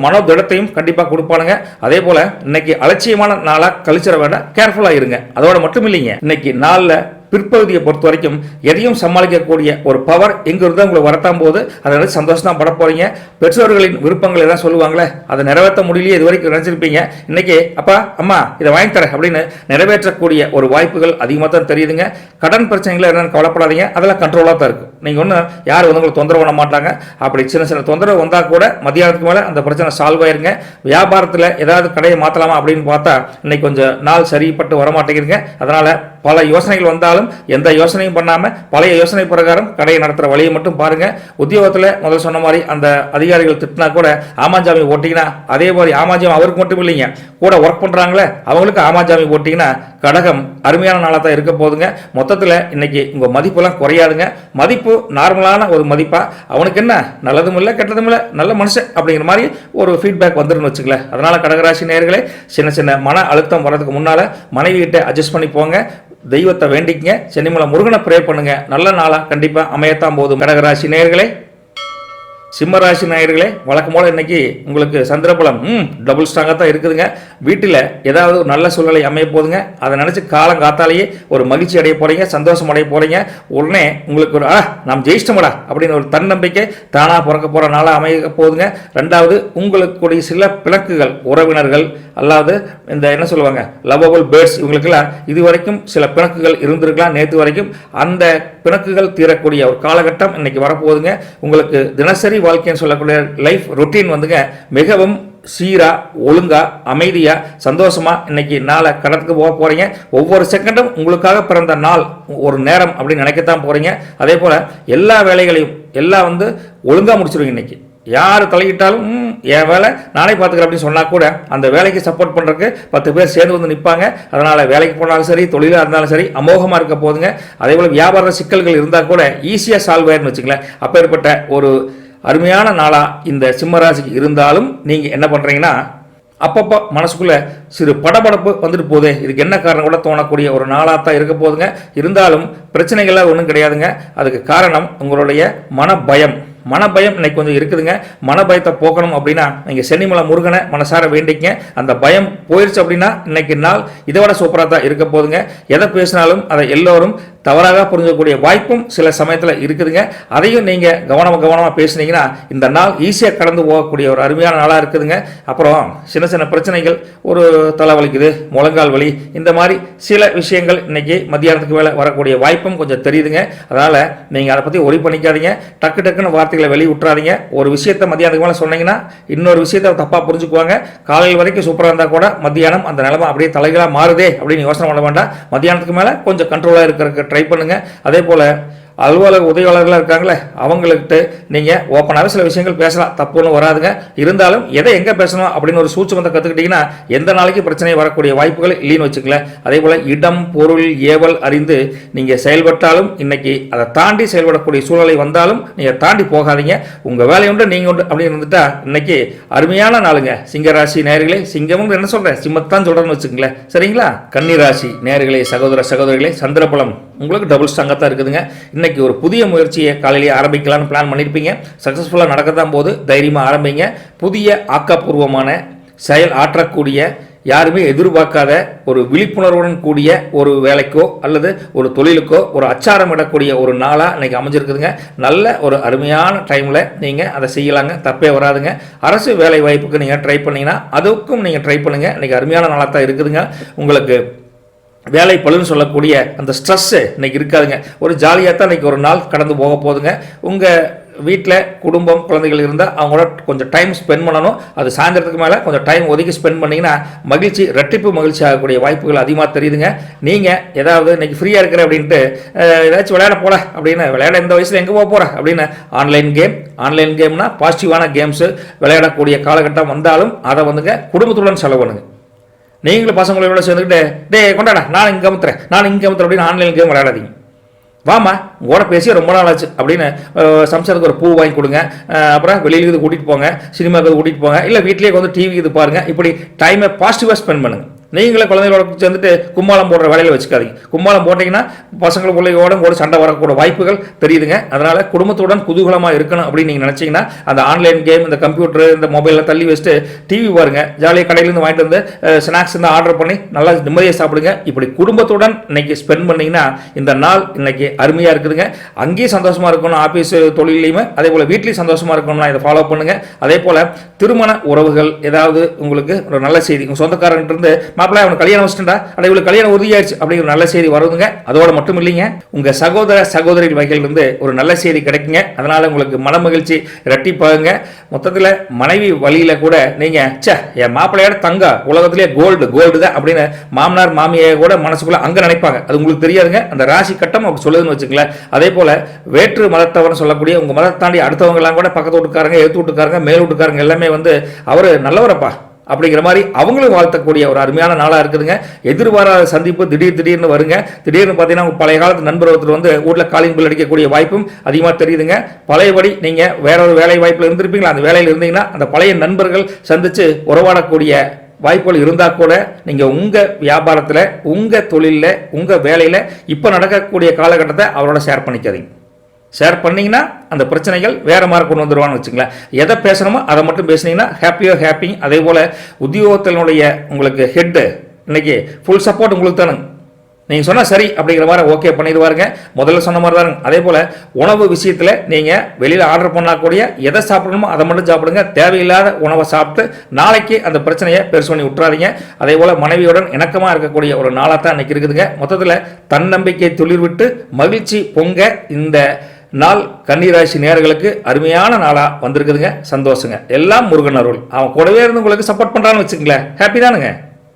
மனோதிடத்தையும் கண்டிப்பாக கொடுப்பானுங்க. அதே போல் இன்னைக்கு அலட்சியமான நாளாக கழிச்சிட வேண்டாம், கேர்ஃபுல்லாக இருங்க. அதோட மட்டும் இல்லைங்க, இன்னைக்கு நாளில் பிற்பகுதியை பொறுத்த வரைக்கும் எதையும் சமாளிக்கக்கூடிய ஒரு பவர் எங்கே இருந்தால் உங்களுக்கு வரத்தான் போது அதை நினைச்சு சந்தோஷம் தான் பட போகிறீங்க. பெற்றோர்களின் விருப்பங்கள் எதாவது சொல்லுவாங்களே அதை நிறைவேற்ற முடியலையே இது வரைக்கும் நினச்சிருப்பீங்க. இன்றைக்கி அப்பா அம்மா இதை வாங்கி தரேன் அப்படின்னு நிறைவேற்றக்கூடிய ஒரு வாய்ப்புகள் அதிகமாக தான் தெரியுதுங்க. கடன் பிரச்சனைகள் என்னென்னு கவலைப்படாதீங்க, அதெல்லாம் கண்ட்ரோலாக தான் இருக்கும். நீங்கள் ஒன்றும் யார் வந்து உங்களுக்கு தொந்தரவு பண்ண மாட்டாங்க. அப்படி சின்ன சின்ன தொந்தரவு வந்தால் கூட மத்தியானத்துக்கு மேலே அந்த பிரச்சனை சால்வ் ஆயிருங்க. வியாபாரத்தில் ஏதாவது கடையை மாற்றலாமா அப்படின்னு பார்த்தா இன்னைக்கு கொஞ்சம் நாள் சரிப்பட்டு வரமாட்டேங்குதுங்க. அதனால் பல யோசனைகள் வந்தாலும் எந்த யோசனையும் பண்ணாமல் பழைய யோசனை பிரகாரம் கடையை நடத்துகிற வழியை மட்டும் பாருங்கள். உத்தியோகத்தில் முதல் சொன்ன மாதிரி அந்த அதிகாரிகள் திட்டினா கூட ஆமாஜாமி ஓட்டிங்கன்னா அதே மாதிரி ஆமாஜாமி அவருக்கு மட்டும் இல்லைங்க, கூட ஒர்க் பண்ணுறாங்களே அவங்களுக்கு ஆமாஜாமி ஓட்டிங்கன்னா கடகம் அருமையான நாளாக தான் இருக்க போதுங்க. மொத்தத்தில் இன்னைக்கு உங்கள் மதிப்பெல்லாம் குறையாதுங்க. மதிப்பு நார்மலான ஒரு மதிப்பாக, அவனுக்கு என்ன நல்லதும் இல்லை கெட்டதும் இல்லை நல்ல மனுஷன் அப்படிங்கிற மாதிரி ஒரு ஃபீட்பேக் வந்துருன்னு வச்சுக்கல. அதனால் கடகராசி நேயர்களே, சின்ன சின்ன மன அழுத்தம் வர்றதுக்கு முன்னால் மனைவிகிட்ட அட்ஜஸ்ட் பண்ணி போங்க. தெய்வத்தை வேண்டிக்கங்க. சென்னிமலை முருகனை ப்ரே பண்ணுங்க. நல்ல நாளாக கண்டிப்பாக அமையத்தான் போதும். கடகராசி நேயர்களே, சிம்மராசி நேயர்களே, வழக்கம் போல இன்னைக்கு உங்களுக்கு சந்திரபலம் டபுள் ஸ்ட்ராங்காக தான் இருக்குதுங்க. வீட்டில் ஏதாவது ஒரு நல்ல சூழ்நிலை அமைய போதுங்க. அதை நினச்சி காலம் காத்தாலேயே ஒரு மகிழ்ச்சி அடைய போகிறீங்க, சந்தோஷம் அடைய போகிறீங்க. உடனே உங்களுக்கு ஒரு நாம் ஜெயிச்சிட்டோமடா அப்படின்னு ஒரு தன்னம்பிக்கை தானாக பிறக்க போகிற நாளாக அமைய போகுதுங்க. ரெண்டாவது, உங்களுக்கு சில பிணக்குகள், உறவினர்கள் அல்லாது இந்த என்ன சொல்லுவாங்க லவபிள் பேர்ட்ஸ், இவங்களுக்கெல்லாம் இது வரைக்கும் சில பிணக்குகள் இருந்திருக்கலாம். நேற்று வரைக்கும் அந்த பிணக்குகள் தீரக்கூடிய ஒரு காலகட்டம் இன்னைக்கு வரப்போகுதுங்க. உங்களுக்கு தினசரி வாழ்க்கைன்னு சொல்லக்கூடிய லைஃப் ரொட்டீன் வந்துங்க மிகவும் சீரா, ஒழுங்கா, அமைதியா, சந்தோஷமா இன்னைக்கு நாளை கடத்துக்கு போக போறீங்க. ஒவ்வொரு செகண்டும் உங்களுக்காக பிறந்த நாள், ஒரு நேரம் அப்படின்னு நினைக்கத்தான் போறீங்க. அதே போல எல்லா வேலைகளையும் எல்லாம் ஒழுங்கா முடிச்சிருவீங்க. இன்னைக்கு யார் தலையிட்டாலும் என் வேலை நானே பார்த்துக்கிறேன் அப்படின்னு சொன்னால் கூட அந்த வேலைக்கு சப்போர்ட் பண்ணுறதுக்கு 10 பேர் சேர்ந்து நிற்பாங்க. அதனால் வேலைக்கு போனாலும் சரி, தொழிலாக இருந்தாலும் சரி, அமோகமாக இருக்க போதுங்க. அதே போல் வியாபார சிக்கல்கள் இருந்தால் கூட ஈஸியாக சால்வ் ஆயிருன்னு வச்சுங்களேன். அப்பேற்பட்ட ஒரு அருமையான நாளாக இந்த சிம்மராசிக்கு இருந்தாலும் நீங்கள் என்ன பண்ணுறீங்கன்னா, அப்பப்போ மனசுக்குள்ளே சிறு படபடப்பு வந்துட்டு போகுது, இதுக்கு என்ன காரணம் கூட தோணக்கூடிய ஒரு நாளாக தான் இருக்க போதுங்க. இருந்தாலும் பிரச்சனைகள்லாம் ஒன்றும் கிடையாதுங்க. அதுக்கு காரணம் உங்களுடைய மனபயம். மனபயம் இன்னைக்கு கொஞ்சம் இருக்குதுங்க. மனபயத்தை போக்கணும் அப்படின்னா நீங்கள் சென்னிமலை முருகனை மனசார வேண்டிங்க. அந்த பயம் போயிடுச்சு அப்படின்னா இன்னைக்கு நாள் இதை விட சூப்பராக தான் இருக்க போதுங்க. எதை பேசினாலும் அதை எல்லோரும் தவறாக புரிஞ்சக்கூடிய வாய்ப்பும் சில சமயத்தில் இருக்குதுங்க. அதையும் நீங்கள் கவனமாக பேசுனீங்கன்னா இந்த நாள் ஈஸியாக கடந்து போகக்கூடிய ஒரு அருமையான நாளாக இருக்குதுங்க. அப்புறம் சின்ன சின்ன பிரச்சனைகள், ஒரு தலைவலிக்குது, முழங்கால் வலி, இந்த மாதிரி சில விஷயங்கள் இன்னைக்கு மத்தியானத்துக்கு மேலே வரக்கூடிய வாய்ப்பும் கொஞ்சம் தெரியுதுங்க. அதனால் நீங்கள் அதை பற்றி ஒரி பண்ணிக்காதீங்க. டக்குன்னு வார்த்தைகளை வெளியே விட்டுறாதீங்க. ஒரு விஷயத்தை மத்தியானத்துக்கு மேலே சொன்னீங்கன்னா இன்னொரு விஷயத்தை தப்பாக புரிஞ்சுக்குவாங்க. காலையில் வரைக்கும் சூப்பராக இருந்தால் கூட மத்தியானம் அந்த நிலைமை அப்படியே தலைகளாக மாறுதே அப்படின்னு யோசனை பண்ண வேண்டாம். மத்தியானத்துக்கு மேலே கொஞ்சம் கண்ட்ரோலாக இருக்கிறதுக்கு ட்ரை பண்ணுங்க. அதே போல் அலுவலக உதவியாளர்களாக இருக்காங்களே, அவங்கள்கிட்ட நீங்கள் ஓப்பனாகவே சில விஷயங்கள் பேசலாம், தப்புன்னு வராதுங்க. இருந்தாலும் எதை எங்கே பேசணும் அப்படின்னு ஒரு சூட்சமத்தை கற்றுக்கிட்டிங்கன்னா எந்த நாளைக்கு பிரச்சனை வரக்கூடிய வாய்ப்புகள் இல்லைன்னு வச்சுக்கல. அதே போல் இடம், பொருள், ஏவல் அறிந்து நீங்கள் செயல்பட்டாலும் இன்னைக்கு அதை தாண்டி செயல்படக்கூடிய சூழ்நிலை வந்தாலும் நீங்கள் தாண்டி போகாதீங்க. உங்கள் வேலை உண்டு, நீங்கள் உண்டு அப்படின்னு இருந்துட்டா இன்னைக்கு அருமையான நாளுங்க. சிங்கராசி நேயர்களே, சிங்கமும் என்ன சொல்கிறேன், சிம்மத்தான் சொல்கிறேன்னு வச்சுக்கங்களேன், சரிங்களா? கன்னிராசி நேயர்களே, சகோதரிகளே, சந்திரபலம் உங்களுக்கு டபுள் ஸ்ட்ராங்காக தான் இருக்குதுங்க. இன்னைக்கு ஒரு புதிய முயற்சியை காலையிலேயே ஆரம்பிக்கலாம்னு பிளான் பண்ணியிருப்பீங்க. சக்ஸஸ்ஃபுல்லாக நடக்கத்தான் போது தைரியமாக ஆரம்பிங்க. புதிய ஆக்கப்பூர்வமான செயல் ஆற்றக்கூடிய, யாருமே எதிர்பார்க்காத ஒரு விழிப்புணர்வுடன் கூடிய ஒரு வேலைக்கோ அல்லது ஒரு தொழிலுக்கோ ஒரு அச்சாரம் இடக்கூடிய ஒரு நாளாக இன்னைக்கு அமைஞ்சிருக்குதுங்க. நல்ல ஒரு அருமையான டைமில் நீங்கள் அதை செய்யலாங்க, தப்பே வராதுங்க. அரசு வேலை வாய்ப்புக்கு நீங்கள் ட்ரை பண்ணிங்கன்னா அதுக்கும் நீங்கள் ட்ரை பண்ணுங்கள். இன்னைக்கு அருமையான நாளாக தான் இருக்குதுங்க. உங்களுக்கு வேலை பழுன்னு சொல்லக்கூடிய அந்த ஸ்ட்ரெஸ்ஸு இன்னைக்கு இருக்காதுங்க. ஒரு ஜாலியாக தான் இன்னைக்கு ஒரு நாள் கடந்து போக போதுங்க. உங்கள் வீட்டில் குடும்பம், குழந்தைகள் இருந்தால் அவங்களோட கொஞ்சம் டைம் ஸ்பெண்ட் பண்ணணும். அது சாயந்தரத்துக்கு மேலே கொஞ்சம் டைம் ஒதுக்கி ஸ்பெண்ட் பண்ணிங்கன்னா மகிழ்ச்சி, ரெட்டிப்பு மகிழ்ச்சி ஆகக்கூடிய வாய்ப்புகள் அதிகமாக தெரியுதுங்க. நீங்கள் ஏதாவது இன்னைக்கு ஃப்ரீயாக இருக்கிற அப்படின்ட்டு ஏதாச்சும் விளையாட போல அப்படின்னு, விளையாட இந்த வயசில் எங்கே போக போகிற அப்படின்னு ஆன்லைன் கேம்னா பாசிட்டிவான கேம்ஸு விளையாடக்கூடிய காலகட்டம் வந்தாலும் அதை குடும்பத்துடன் செலவு பண்ணுங்க. நீங்களும் பசங்களோட சேர்ந்துக்கிட்டு கொண்டாடா நான் இங்கே அமுத்துறேன் அப்படின்னு ஆன்லைன் கேம் விளையாடாதீங்க. வாமா உங்களோட பேசி ரொம்ப நாள் ஆச்சு அப்படின்னு சம்சாரத்துக்கு ஒரு பூ வாங்கி கொடுங்க. அப்புறம் வெளியில இது கூட்டிகிட்டு போங்க, சினிமாவுக்கு கூட்டிகிட்டு போங்க, இல்லை வீட்லேயே டிவி இது பாருங்கள். இப்படி டைமை பாசிட்டிவாக ஸ்பெண்ட் பண்ணுங்கள். நீங்களே குழந்தைகளோட சேர்ந்துட்டு கும்மாளம் போடுற வேலையில் வச்சுக்காதீங்க. கும்மாளம் போட்டிங்கன்னா பசங்களுக்குள்ளையோட கூட சண்டை வரக்கூடிய வாய்ப்புகள் தெரியுதுங்க. அதனால் குடும்பத்துடன் குதூகலமாக இருக்கணும் அப்படின்னு நீங்கள் நினச்சிங்கன்னா அந்த ஆன்லைன் கேம், இந்த கம்ப்யூட்டர், இந்த மொபைலில் தள்ளி வச்சுட்டு டிவி பாருங்கள். ஜாலியாக கடையிலேருந்து வாங்கிட்டு வந்து ஸ்நாக்ஸ் இருந்தால் ஆர்டர் பண்ணி நல்லா நிம்மதியாக சாப்பிடுங்க. இப்படி குடும்பத்துடன் இன்னைக்கு ஸ்பெண்ட் பண்ணிங்கன்னா இந்த நாள் இன்னைக்கு அருமையாக இருக்குதுங்க. அங்கேயும் சந்தோஷமாக இருக்கணும், ஆஃபீஸ் தொழிலையுமே. அதே போல் வீட்லேயும் சந்தோஷமாக இருக்கணும்னா இதை ஃபாலோ பண்ணுங்கள். அதே போல் திருமண உறவுகள் ஏதாவது உங்களுக்கு ஒரு நல்ல செய்தி, உங்கள் சொந்தக்காரங்கிட்ட இருந்து மாப்பிள்ளை அவனுக்கு கல்யாணம் வச்சுட்டா, அடைய இவ்வளவு கல்யாணம் உறுதியாயிருச்சு அப்படிங்கிற நல்ல செய்தி வருதுங்க. அதோட மட்டும் இல்லைங்க, உங்க சகோதரிகள் வகையிலிருந்து ஒரு நல்ல செய்தி கிடைக்குங்க. அதனால உங்களுக்கு மன மகிழ்ச்சி இரட்டிப்பாகுங்க. மொத்தத்தில் மனைவி வழியில கூட நீங்க என் மாப்பிள்ளையோட தங்க உலகத்திலேயே கோல்டு தான் அப்படின்னு மாமனார் மாமியை கூட மனசுக்குள்ள அங்க நினைப்பாங்க. அது உங்களுக்கு தெரியாதுங்க. அந்த ராசி கட்டம் அப்படி சொல்லுதுன்னு வச்சுங்களேன். அதே போல வேற்று மதத்தவர்னு சொல்லக்கூடிய உங்க மதத்தை தாண்டி அடுத்தவங்க எல்லாம் கூட பக்கத்து வீட்டுக்காரங்க, எழுத்து வீட்டுக்காரங்க, மேல் வீட்டுக்காரங்க எல்லாமே அவரு நல்லவரப்பா அப்படிங்கிற மாதிரி அவங்களும் வாழ்த்தக்கூடிய ஒரு அருமையான நாளாக இருக்குதுங்க. எதிர்பாராத சந்திப்பு திடீர்னு வருங்க. திடீர்னு பார்த்தீங்கன்னா பழைய காலத்து நண்பர் ஒருத்தர் வீட்டில் காலிங் பில் அடிக்கக்கூடிய வாய்ப்பும் அதிகமாக தெரியுதுங்க. பழையபடி நீங்கள் வேற ஒரு வேலை வாய்ப்பில் இருந்திருப்பீங்களா, அந்த வேலையில் இருந்தீங்கன்னா அந்த பழைய நண்பர்கள் சந்தித்து உறவாடக்கூடிய வாய்ப்புகள் இருந்தால் கூட நீங்கள் உங்கள் வியாபாரத்தில், உங்கள் தொழிலில், உங்கள் வேலையில் இப்போ நடக்கக்கூடிய காலகட்டத்தை அவரோட ஷேர் பண்ணிக்காதீங்க. ஷேர் பண்ணிங்கன்னா அந்த பிரச்சனைகள் வேறு மாதிரி கொண்டு வந்துடுவான்னு வச்சுங்களேன். எதை பேசணுமோ அதை மட்டும் பேசுனீங்கன்னா ஹாப்பி. அதே போல் உத்தியோகத்தினுடைய உங்களுக்கு ஹெட்டு இன்றைக்கி ஃபுல் சப்போர்ட் உங்களுக்கு தானுங்க. நீங்கள் சொன்னால் சரி அப்படிங்கிற மாதிரி ஓகே பண்ணிடுவாருங்க. முதல்ல சொன்ன மாதிரி தானுங்க. அதே போல் உணவு விஷயத்தில் நீங்கள் வெளியில் ஆர்டர் பண்ணக்கூடிய எதை சாப்பிடணுமோ அதை மட்டும் சாப்பிடுங்க. தேவையில்லாத உணவை சாப்பிட்டு நாளைக்கு அந்த பிரச்சனையை பெருசு பண்ணி விட்டுறாதீங்க. அதே போல் மனைவியுடன் இணக்கமாக இருக்கக்கூடிய ஒரு நாளாக தான் இன்றைக்கி இருக்குதுங்க. மொத்தத்தில் தன்னம்பிக்கை துளிர் விட்டு மகிழ்ச்சி பொங்க இந்த நாள் கன்னிராசி நேயர்களுக்கு அருமையான நாளாக வந்திருக்குதுங்க. சந்தோஷங்க. எல்லாம் முருகன் அருள். அவன் கூடவே இருந்து உங்களுக்கு சப்போர்ட் பண்ணுறான்னு வச்சுங்களேன். ஹாப்பி தானுங்க.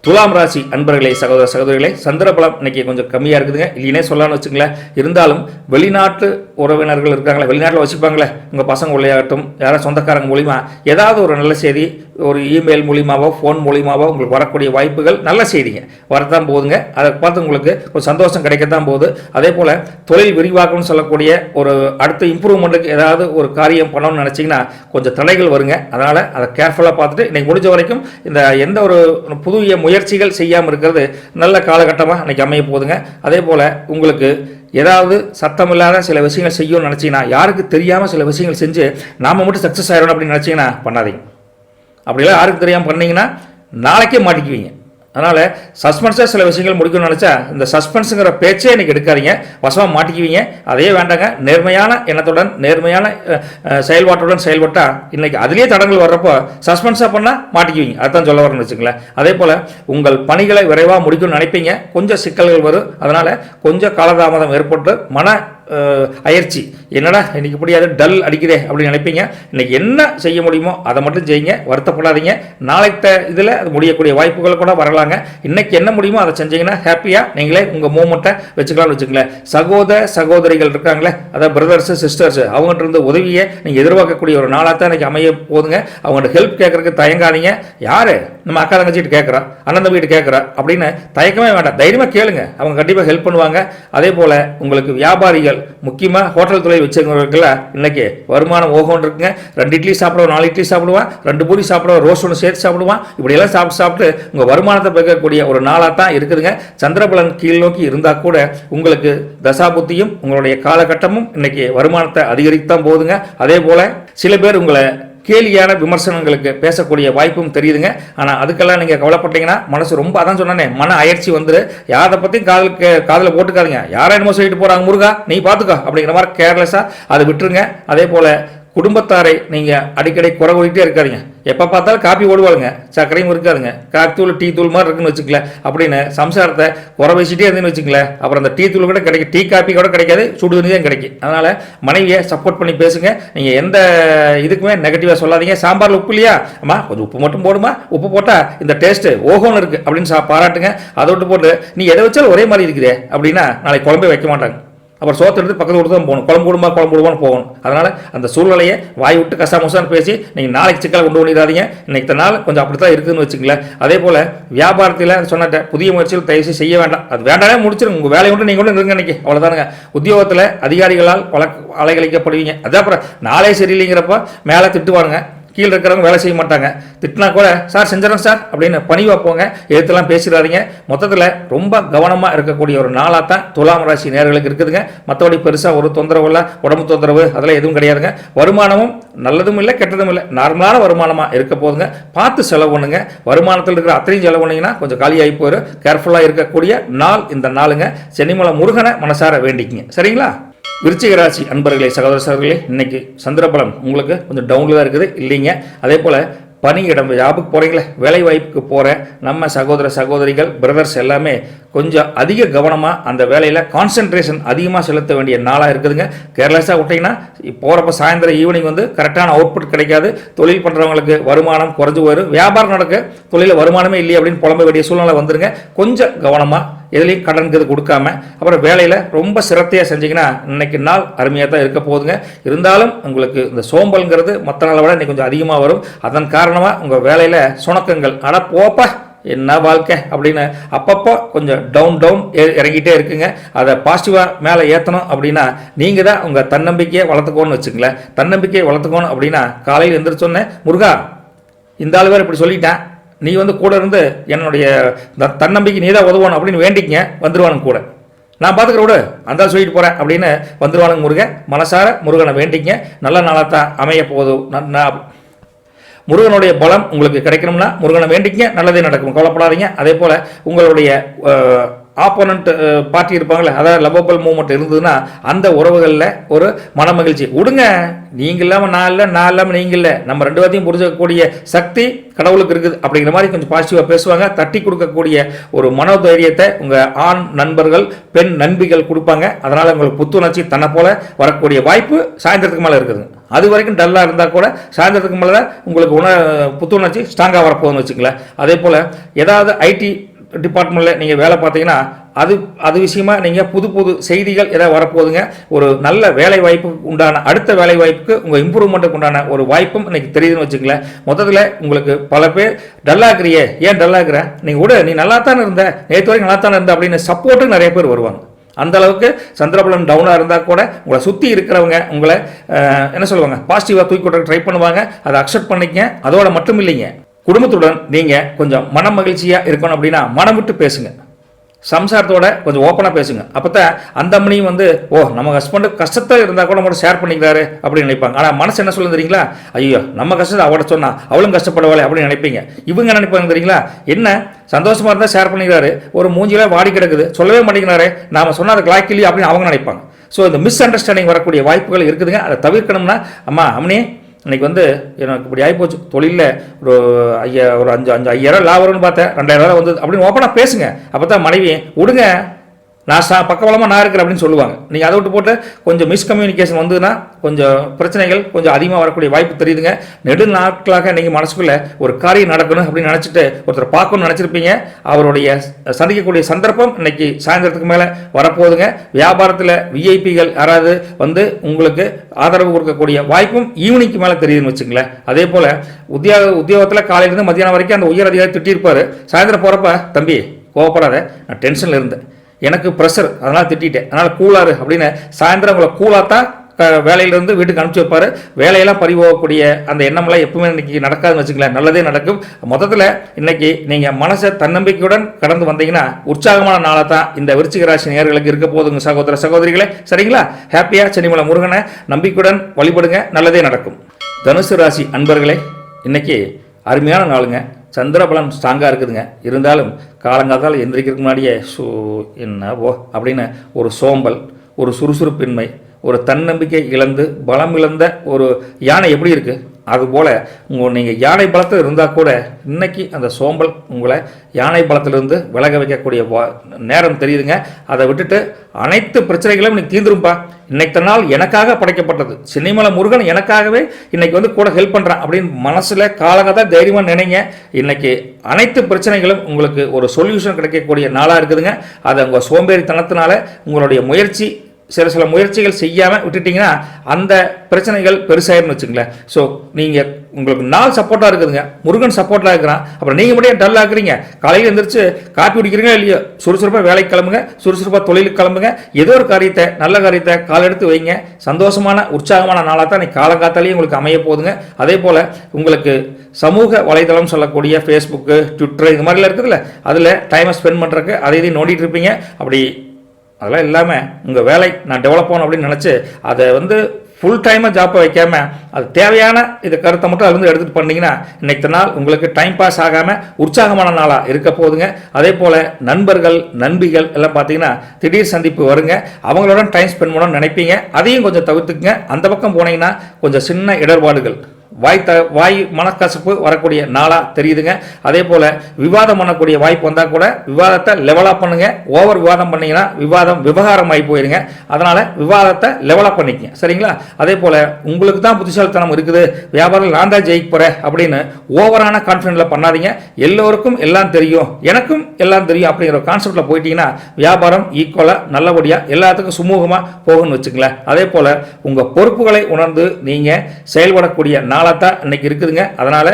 துலாம் ராசி அன்பர்களே, சகோதர சகோதரிகளே, சந்திரபலம் இன்னைக்கு கொஞ்சம் கம்மியாக இருக்குதுங்க. இல்லைனே சொல்லலாம்னு வச்சுங்களேன். இருந்தாலும் வெளிநாட்டு உறவினர்கள் இருக்காங்களே, வெளிநாட்டில் வச்சுப்பாங்களே, உங்கள் பசங்க உள்ளேயாகட்டும், யாராவது சொந்தக்காரங்க மூலிமா ஏதாவது ஒரு நல்ல செய்தி ஒரு இமெயில் மூலியமாவோ ஃபோன் மூலியமாவோ உங்களுக்கு வரக்கூடிய வாய்ப்புகள் நல்ல செய்திங்க வரத்தான் போகுதுங்க. அதை பார்த்து உங்களுக்கு ஒரு சந்தோஷம் கிடைக்கத்தான் போகுது. அதே போல் தொழில் விரிவாக்கணும்னு சொல்லக்கூடிய ஒரு அடுத்த இம்ப்ரூவ்மெண்ட்டுக்கு ஏதாவது ஒரு காரியம் பண்ணணும்னு நினச்சிங்கன்னா கொஞ்சம் தடைகள் வருங்க. அதனால் அதை கேர்ஃபுல்லாக பார்த்துட்டு இன்றைக்கி முடிஞ்ச வரைக்கும் இந்த எந்த ஒரு புதிய முயற்சிகள் செய்யாமல் இருக்கிறது நல்ல காலகட்டமாக இன்றைக்கி அமைய போகுதுங்க. அதே போல் உங்களுக்கு ஏதாவது சத்தமில்லாத சில விஷயங்கள் செய்யணும்னு நினச்சிங்கன்னா, யாருக்கு தெரியாமல் சில விஷயங்கள் செஞ்சு நாம் மட்டும் சக்ஸஸ் ஆகிடணும் அப்படின்னு நினச்சிங்கன்னா பண்ணாதீங்க. அப்படிலாம் யாருக்கு தெரியாமல் பண்ணிங்கன்னா நாளைக்கே மாட்டிக்குவீங்க. அதனால் சஸ்பென்ஸாக சில விஷயங்கள் முடிக்கணும்னு நினச்சா இந்த சஸ்பென்ஸுங்கிற பேச்சே இன்றைக்கி எடுக்காதீங்க. வசமாக மாட்டிக்குவீங்க. அதே வேண்டாங்க. நேர்மையான எண்ணத்துடன் நேர்மையான செயல்பாட்டுடன் செயல்பட்டால் இன்றைக்கி அதுலேயே தடங்கள் வர்றப்போ சஸ்பென்ஸாக பண்ணால் மாட்டிக்குவீங்க. அதுதான் சொல்ல வரேன்னு வச்சுங்களேன். அதே போல் உங்கள் பணிகளை விரைவாக முடிக்கணும்னு நினைப்பீங்க. கொஞ்சம் சிக்கல்கள் வரும். அதனால் கொஞ்சம் காலதாமதம் ஏற்பட்டு மன அயற்சி என்னடா இன்னைக்கு முடியாது டல் அடிக்குதே அப்படின்னு நினைப்பீங்க. இன்னைக்கு என்ன செய்ய முடியுமோ அதை மட்டும் செய்யுங்க. வருத்தப்படாதீங்க. நாளைக்கு இதில் அது முடியக்கூடிய வாய்ப்புகள் கூட வரலாங்க. இன்னைக்கு என்ன முடியுமோ அதை செஞ்சீங்கன்னா ஹாப்பியாக நீங்களே உங்கள் மூமெண்ட்டை வச்சுக்கலாம்னு வச்சுங்களேன். சகோதரிகள் இருக்காங்களே, அதாவது பிரதர்ஸு சிஸ்டர்ஸு, அவங்ககிட்ட இருந்து உதவியை நீங்கள் எதிர்பார்க்கக்கூடிய ஒரு நாளாக தான் இன்றைக்கி அமைய போதுங்க. அவங்கள்ட்ட ஹெல்ப் கேட்கறதுக்கு தயங்காதீங்க. யார் நம்ம அக்கா தங்கச்சிட்டு கேட்குறா, அண்ணன் தம்பிட்டு கேட்குறா அப்படின்னு தயக்கமே வேண்டாம். தைரியமாக கேளுங்க. அவங்க கண்டிப்பாக ஹெல்ப் பண்ணுவாங்க. அதே போல் உங்களுக்கு வியாபாரிகள் முக்கியமாக ஹோட்டல் துறை வச்சுருக்கிறவர்கள இன்னைக்கு வருமானம் ஓகோன்னு இருக்குங்க. 2 இட்லி சாப்பிடுவோம், 4 இட்லி சாப்பிடுவான், 2 பூரி சாப்பிடுவோம், ரோஸ் ஒன்று சேர்த்து சாப்பிடுவான். இப்படியெல்லாம் சாப்பிட்டு உங்கள் வருமானத்தை பெருக்கக்கூடிய ஒரு நாளாக தான் இருக்குதுங்க. சந்திரபலன் கீழ் நோக்கி இருந்தால் கூட உங்களுக்கு தசாபுத்தியும் உங்களுடைய காலகட்டமும் இன்னைக்கு வருமானத்தை அதிகரித்தான் போகுதுங்க. அதே போல் சில பேர் உங்களை கேலியான விமர்சனங்களுக்கு பேசக்கூடிய வாய்ப்பும் தெரியுதுங்க. ஆனால் அதுக்கெல்லாம் நீங்கள் கவலைப்பட்டீங்கன்னா மனசு ரொம்ப அதான் சொன்னானே மன அயற்சி வந்துரு. யாரை பற்றியும் காதில் போட்டுக்காதீங்க. யாரை என்னமோ சொல்லிட்டு போகிறாங்க, முருகா நீ பார்த்துக்கோ அப்படிங்கிற மாதிரி கேர்லெஸ்ஸாக அதை விட்டுருங்க. அதே போல் குடும்பத்தாரை நீங்கள் அடிக்கடி குறை கூட்டிகிட்டே இருக்காதிங்க. எப்போ பார்த்தாலும் காப்பி ஓடுவாளுங்க, சர்க்கரையும் இருக்காதுங்க, காப்பி தூள் டீ தூள் மாதிரி இருக்குன்னு வச்சுக்கல அப்படின்னு சம்சாரத்தை குறை வச்சுட்டே இருந்துன்னு வச்சுங்களேன். அப்புறம் அந்த டீ தூள் கூட கிடைக்கும், டீ காப்பி கூட கிடைக்காது, சுடு தண்ணி தான் கிடைக்கும். அதனால் மனைவியை சப்போர்ட் பண்ணி பேசுங்க. நீங்கள் எந்த இதுக்குமே நெகட்டிவாக சொல்லாதீங்க. சாம்பாரில் உப்பு இல்லையா, அம்மா கொஞ்சம் உப்பு மட்டும் போடுமா, உப்பு போட்டால் இந்த டேஸ்ட்டு ஓஹோன்னு இருக்குது அப்படின்னு பாராட்டுங்க. அதை விட்டு போட்டு நீ எதை வச்சாலும் ஒரே மாதிரி இருக்குதே அப்படின்னா நாளைக்கு குழம்பே வைக்க மாட்டாங்க. அப்புறம் சோத்து எடுத்து பக்கத்து கொடுத்து தான் போகணும். குழம்பு விடுமான்னு போகணும். அதனால் அந்த சூழ்நிலையை வாய் விட்டு கசாமுசான்னு பேசி நீங்கள் நாளைக்கு சிக்கலை கொண்டு பண்ணிடாதீங்க. இன்னைக்கு நாள் கொஞ்சம் அப்படி தான் இருக்குதுன்னு வச்சுங்களேன். அதே போல் வியாபாரத்தில் சொன்ன புதிய முயற்சிகள் தயவுசெய்து செய்ய வேண்டாம். அது வேண்டாமே முடிச்சிருங்க. உங்கள் வேலையை விட்டு நீங்கள் கூட இருங்க இன்னைக்கு, அவ்வளோதானுங்க. உத்தியோகத்தில் அதிகாரிகளால் அலைகழிக்கப்படுவீங்க. அதான் அப்புறம் நாளே சரியில்லைங்கிறப்ப மேலே திட்டுவானுங்க, கீழே இருக்கிறவங்க வேலை செய்ய மாட்டாங்க. திட்டினா கூட சார் செஞ்சிடறேன் சார் அப்படின்னு பணிவாக போங்க. எதுத்தெல்லாம் பேசிடாதீங்க. மொத்தத்தில் ரொம்ப கவனமாக இருக்கக்கூடிய ஒரு நாளாக தான் துலாம் ராசி நேயர்களுக்கு இருக்குதுங்க. மற்றபடி பெருசாக ஒரு தொந்தரவு இல்லை, உடம்பு தொந்தரவு அதெல்லாம் எதுவும் கிடையாதுங்க. வருமானமும் நல்லதும் இல்லை கெட்டதும் இல்லை, நார்மலான வருமானமாக இருக்க போதுங்க. பார்த்து செலவு பண்ணுங்க. வருமானத்தில் இருக்கிற அத்தனையும் செலவு பண்ணிங்கன்னா கொஞ்சம் காலியாகி போயிடும். கேர்ஃபுல்லாக இருக்கக்கூடிய நாள் இந்த நாளுங்க. சென்னிமலை முருகனை மனசார வேண்டிக்குங்க. சரிங்களா? விருச்சிக ராசி அன்பர்களே, சகோதர சகோதரிகளே, இன்னைக்கு சந்திரபலம் உங்களுக்கு கொஞ்சம் டவுனில் தான் இருக்குது இல்லைங்க. அதே போல் பணியிடம் ஜாபுக்கு போகிறீங்களே, வேலை வாய்ப்புக்கு போகிற நம்ம சகோதர சகோதரிகள் பிரதர்ஸ் எல்லாமே கொஞ்சம் அதிக கவனமாக அந்த வேலையில் கான்சென்ட்ரேஷன் அதிகமாக செலுத்த வேண்டிய நாளாக இருக்குதுங்க. கேர்லெஸ்ஸாக விட்டிங்கன்னா போகிறப்ப சாயந்தரம் ஈவினிங் வந்து கரெக்டான அவுட்புட் கிடைக்காது. தொழில் பண்ணுறவங்களுக்கு வருமானம் குறைஞ்சி வரும். வியாபாரம் நடக்க தொழிலில் வருமானமே இல்லையே அப்படின்னு புலம்ப வேண்டிய சூழ்நிலை வந்துருங்க. கொஞ்சம் கவனமாக எதுலேயும் கடனுக்கு இது கொடுக்காம அப்புறம் வேலையில் ரொம்ப சிரத்தையாக செஞ்சிங்கன்னா இன்னைக்கு நாள் அருமையாக தான் இருக்க போகுதுங்க. இருந்தாலும் உங்களுக்கு இந்த சோம்பல்ங்கிறது மற்ற நாளை விட இன்னைக்கு கொஞ்சம் அதிகமாக வரும். அதன் காரணமாக உங்கள் வேலையில் சுணக்கங்கள் அட போப்பா என்ன வாழ்க்கை அப்படின்னு அப்பப்போ கொஞ்சம் டவுன் இறங்கிட்டே இருக்குங்க. அதை பாசிட்டிவாக மேலே ஏற்றணும் அப்படின்னா நீங்கள் தான் உங்கள் தன்னம்பிக்கையை வளர்த்துக்கோன்னு வச்சுங்களேன். தன்னம்பிக்கையை வளர்த்துக்கணும் அப்படின்னா காலையில் எழுந்திரிச்சோன்னே முருகா இந்த ஆள் வேறு இப்படி சொல்லிட்டேன், நீ வந்து கூட இருந்து என்னுடைய தன்னம்பிக்கை நீ தான் உதவணும் அப்படின்னு வேண்டிக்கங்க, வந்துடுவானுங்க கூட. நான் பார்த்துக்கிற விடு அந்த சொல்லிட்டு போகிறேன் அப்படின்னு வந்துருவானுங்க முருகன். மனசார முருகனை வேண்டிங்க, நல்ல நாளாக தான் அமைய போதும். முருகனுடைய பலம் உங்களுக்கு கிடைக்கணும்னா முருகனை வேண்டிங்க, நல்லதே நடக்கும், கவலைப்படாதீங்க. அதே போல் உங்களுடைய ஆப்போனண்ட் பார்ட்டி இருப்பாங்களே, அதாவது லவ்வபிள் மூவ்மெண்ட் இருந்ததுன்னா அந்த உறவுகளில் ஒரு மன மகிழ்ச்சி விடுங்க. நீங்கள் இல்லாமல் நான் இல்லை, நான் இல்லாமல் நீங்கள் இல்லை, நம்ம ரெண்டு பேர்த்தையும் புரிஞ்சக்கூடிய சக்தி கடவுளுக்கு இருக்குது அப்படிங்கிற மாதிரி கொஞ்சம் பாசிட்டிவாக பேசுவாங்க. தட்டி கொடுக்கக்கூடிய ஒரு மனோதைரியத்தை உங்கள் ஆண் நண்பர்கள் பெண் நண்பிகள் கொடுப்பாங்க. அதனால் உங்களுக்கு புத்துணர்ச்சி தன்னை போல வரக்கூடிய வாய்ப்பு சாயந்தரத்துக்கு மேலே இருக்குது. அது வரைக்கும் டல்லாக இருந்தால் கூட சாயந்தரத்துக்கு மேலே தான் உங்களுக்கு புத்துணர்ச்சி ஸ்ட்ராங்காக வரப்போகுதுன்னு வச்சுங்களேன். அதே போல் ஏதாவது ஐடி டிபார்ட்மெண்ட்டில் நீங்கள் வேலை பார்த்தீங்கன்னா அது விஷயமா நீங்கள் புது புது செய்திகள் ஏதாவது வரப்போகுதுங்க. ஒரு நல்ல வேலை வாய்ப்புக்கு உண்டான அடுத்த வேலை வாய்ப்புக்கு உங்கள் இம்ப்ரூவ்மெண்ட்டுக்கு உண்டான ஒரு வாய்ப்பும் இன்னைக்கு தெரியுதுன்னு வச்சுங்களேன். மொத்தத்தில் உங்களுக்கு பல பேர் டல்லாகிறியே, ஏன் டல்லாகிற, நீங்கள் கூட நீ நல்லா தானே இருந்த, நேற்று வரைக்கும் நல்லா தானே இருந்த அப்படின்னு சப்போர்ட்டுக்கு நிறைய பேர் வருவாங்க. அந்த அளவுக்கு சந்திரபலன் டவுனாக இருந்தால் கூட உங்களை சுற்றி இருக்கிறவங்க உங்களை என்ன சொல்லுவாங்க, பாசிட்டிவாக தூக்கி கொண்டு ட்ரை பண்ணுவாங்க. அதை அக்செப்ட் பண்ணிக்க. அதோட மட்டும் இல்லைங்க, குடும்பத்துடன் நீங்கள் கொஞ்சம் மன மகிழ்ச்சியாக இருக்கணும் அப்படின்னா மனம் விட்டு பேசுங்க. சம்சாரத்தோட கொஞ்சம் ஓப்பனாக பேசுங்க. அப்போ தான் அந்த அம்மனியும் நம்ம ஹஸ்பண்டு கஷ்டத்தில் இருந்தால் கூட நம்ம ஷேர் பண்ணிக்கிறாரு அப்படின்னு நினைப்பாங்க. ஆனால் மனசு என்ன சொல்லுங்க தெரியுங்களா, ஐயோ நம்ம கஷ்டத்தை அவட சொன்னா அவளும் கஷ்டப்படுவாளே அப்படின்னு நினைப்பீங்க. இவங்க நினைப்பாங்க தெரியுங்களா, என்ன சந்தோஷமாக இருந்தால் ஷேர் பண்ணிக்கிறாரு, ஒரு மூஞ்சில வாடி கிடக்குது சொல்லவே மாட்டேங்கிறாரு, நாம் சொன்னால் அதை கிளாக்கிலி அப்படின்னு அவங்க நினைப்பாங்க. ஸோ இந்த மிஸ் அண்டர்ஸ்டாண்டிங் வரக்கூடிய வாய்ப்புகள் இருக்குதுங்க. அதை தவிர்க்கணும்னா அம்மனே இன்றைக்கி எனக்கு இப்படி ஆகிப்போச்சு, தொழிலில் ஒரு 5,000 லாபம் வரும்னு பார்த்தேன், 2,000 வந்தது அப்படின்னு ஓப்பனாக பேசுங்க. அப்போ தான் மனைவி விடுங்க நான் பக்கபலமாக நான் இருக்கிறேன் அப்படின்னு சொல்லுவாங்க. நீங்கள் அதை விட்டு போட்டு கொஞ்சம் மிஸ்கம்யூனிகேஷன் வந்ததுன்னா கொஞ்சம் பிரச்சனைகள் கொஞ்சம் அதிகமாக வரக்கூடிய வாய்ப்பு தெரியுதுங்க. நெடு நாட்களாக நீங்கள் மனசுக்குள்ளே ஒரு காரியம் நடக்கணும் அப்படின்னு நினச்சிட்டு ஒருத்தர் பார்க்கணும்னு நினச்சிருப்பீங்க. அவருடைய சந்திக்கக்கூடிய சந்தர்ப்பம் இன்னைக்கு சாயந்தரத்துக்கு மேலே வரப்போகுதுங்க. வியாபாரத்தில் விஐபிகள் யாராவது உங்களுக்கு ஆதரவு கொடுக்கக்கூடிய வாய்ப்பும் ஈவினிங்க்கு மேலே தெரியுதுன்னு வச்சுங்களேன். அதே போல் உத்தியோகத்தில் காலையிலேருந்து மத்தியானம் வரைக்கும் அந்த உயர் அதிகாரி திட்டிருப்பார். சாயந்தரம் போகிறப்ப தம்பி கோவப்படாத, நான் டென்ஷனில் இருந்தேன், எனக்கு ப்ரெஷர், அதனால் திட்டேன், அதனால் கூலாரு அப்படின்னு சாயந்தரம் உங்களை கூலாக தான் வேலையிலேருந்து வீட்டுக்கு அனுப்பிச்சி வைப்பார். வேலையெல்லாம் பறிபோகக்கூடிய அந்த எண்ணமெல்லாம் எப்பவுமே இன்னைக்கு நடக்காதுன்னு வச்சுங்களேன். நல்லதே நடக்கும். மொத்தத்தில் இன்னைக்கு நீங்கள் மனசை தன்னம்பிக்கையுடன் கடந்து வந்தீங்கன்னா உற்சாகமான நாளாக தான் இந்த விருச்சிக ராசி நேயர்களுக்கு இருக்க போதுங்க சகோதர சகோதரிகளே. சரிங்களா? ஹாப்பியாக சென்னிமலை முருகனை நம்பிக்கையுடன் வழிபடுங்க, நல்லதே நடக்கும். தனுசு ராசி அன்பர்களே, இன்னைக்கு அருமையான நாளுங்க. சந்திரபலன் ஸ்ட்ராங்காக இருக்குதுங்க. இருந்தாலும் காலங்காலத்தால் எந்திரிக்கிறதுக்கு முன்னாடியே என்னவோ அப்படின்னு ஒரு சோம்பல், ஒரு சுறுசுறுப்பின்மை, ஒரு தன்னம்பிக்கை இழந்து பலம் இழந்த ஒரு யானை எப்படி இருக்குது, அதுபோல் நீங்கள் யானை பலத்தில் இருந்தால் கூட இன்னைக்கு அந்த சோம்பல் உங்களை யானை பலத்திலிருந்து விலக வைக்கக்கூடிய நேரம் தெரியுதுங்க. அதை விட்டுட்டு அனைத்து பிரச்சனைகளும் இன்னைக்கு தீர்ந்துரும்பா. இன்னைக்கு நாள் எனக்காக படைக்கப்பட்டது, சின்னிமலை முருகன் எனக்காகவே இன்னைக்கு கூட ஹெல்ப் பண்ணுறான் அப்படின்னு மனசில் காலங்கத்தான் தைரியமாக நினைங்க. இன்னைக்கு அனைத்து பிரச்சனைகளும் உங்களுக்கு ஒரு சொல்யூஷன் கிடைக்கக்கூடிய நாளாக இருக்குதுங்க. அதை உங்கள் சோம்பேறித்தனத்தினால உங்களுடைய முயற்சி சில முயற்சிகள் செய்யாமல் விட்டுட்டிங்கன்னா அந்த பிரச்சனைகள் பெருசாயிருன்னு வச்சுங்களேன். ஸோ நீங்கள் உங்களுக்கு நாள் சப்போர்ட்டாக இருக்குதுங்க, முருகன் சப்போர்ட்டாக இருக்கிறான். அப்புறம் நீங்கள் மட்டும் டல் ஆக்குறீங்க. காலையில் எழுந்திரிச்சு காப்பி குடிக்கிறீங்க இல்லையோ, சுறுசுறுப்பாக வேலைக்கு கிளம்புங்க, சுறுசுறுப்பாக தொழிலுக்கு கிளம்புங்க. ஏதோ ஒரு காரியத்தை நல்ல காரியத்தை கால் எடுத்து வைங்க. சந்தோஷமான உற்சாகமான நாளாக தான் இன்னைக்கு காலங்காத்தாலேயே உங்களுக்கு அமைய போகுதுங்க. அதே போல் உங்களுக்கு சமூக வலைதளம் சொல்லக்கூடிய ஃபேஸ்புக்கு, ட்விட்டர் இது மாதிரிலாம் இருக்குதுல்ல, அதில் டைமை ஸ்பெண்ட் பண்ணுறதுக்கு அதை இதையும் நோண்டிகிட்டு இருப்பீங்க. அப்படி அதெல்லாம் இல்லாமல் உங்கள் வேலை நான் டெவலப் ஆகணும் அப்படின்னு நினச்சி அதை ஃபுல் டைமாக ஜாப்பை வைக்காமல் அது தேவையான இதை கருத்தை மட்டும் அது எடுத்துகிட்டு பண்ணிங்கன்னா இன்னைக்கு நாள் உங்களுக்கு டைம் பாஸ் ஆகாமல் உற்சாகமான நாளாக இருக்க போகுதுங்க. அதே போல் நண்பர்கள் நண்பிகள் எல்லாம் பார்த்தீங்கன்னா திடீர் சந்திப்பு வருங்க. அவங்களோட டைம் ஸ்பெண்ட் பண்ணணும்னு நினைப்பீங்க. அதையும் கொஞ்சம் தவிர்த்துக்குங்க. அந்த பக்கம் போனீங்கன்னா கொஞ்சம் சின்ன இடர்பாடுகள், வாய் மனக்கசப்பு வரக்கூடிய நாளாக தெரியுதுங்க. அதே போல் விவாதம் பண்ணக்கூடிய வாய்ப்பு வந்தால் கூட விவாதத்தை லெவலாக பண்ணுங்க. ஓவர் விவாதம் பண்ணிங்கன்னா விவகாரம் ஆகி போயிருங்க. அதனால் விவாதத்தை லெவலாக பண்ணிக்கங்க. சரிங்களா? அதே போல் உங்களுக்கு தான் புத்திசாலித்தனம் இருக்குது, வியாபாரம் நான் தான் ஜெயிக்க போகிறேன் அப்படின்னு ஓவரான கான்ஃபிடென்ட்டில் பண்ணாதீங்க. எல்லோருக்கும் எல்லாம் தெரியும், எனக்கும் எல்லாம் தெரியும் அப்படிங்கிற கான்செப்டில் போயிட்டீங்கன்னா வியாபாரம் ஈக்குவலாக நல்லபடியாக எல்லாத்துக்கும் சுமூகமாக போகும்னு வச்சுங்களேன். அதே போல் உங்கள் பொறுப்புகளை உணர்ந்து நீங்கள் செயல்படக்கூடிய நாளாக தான் இன்னைக்கு இருக்குதுங்க. அதனால்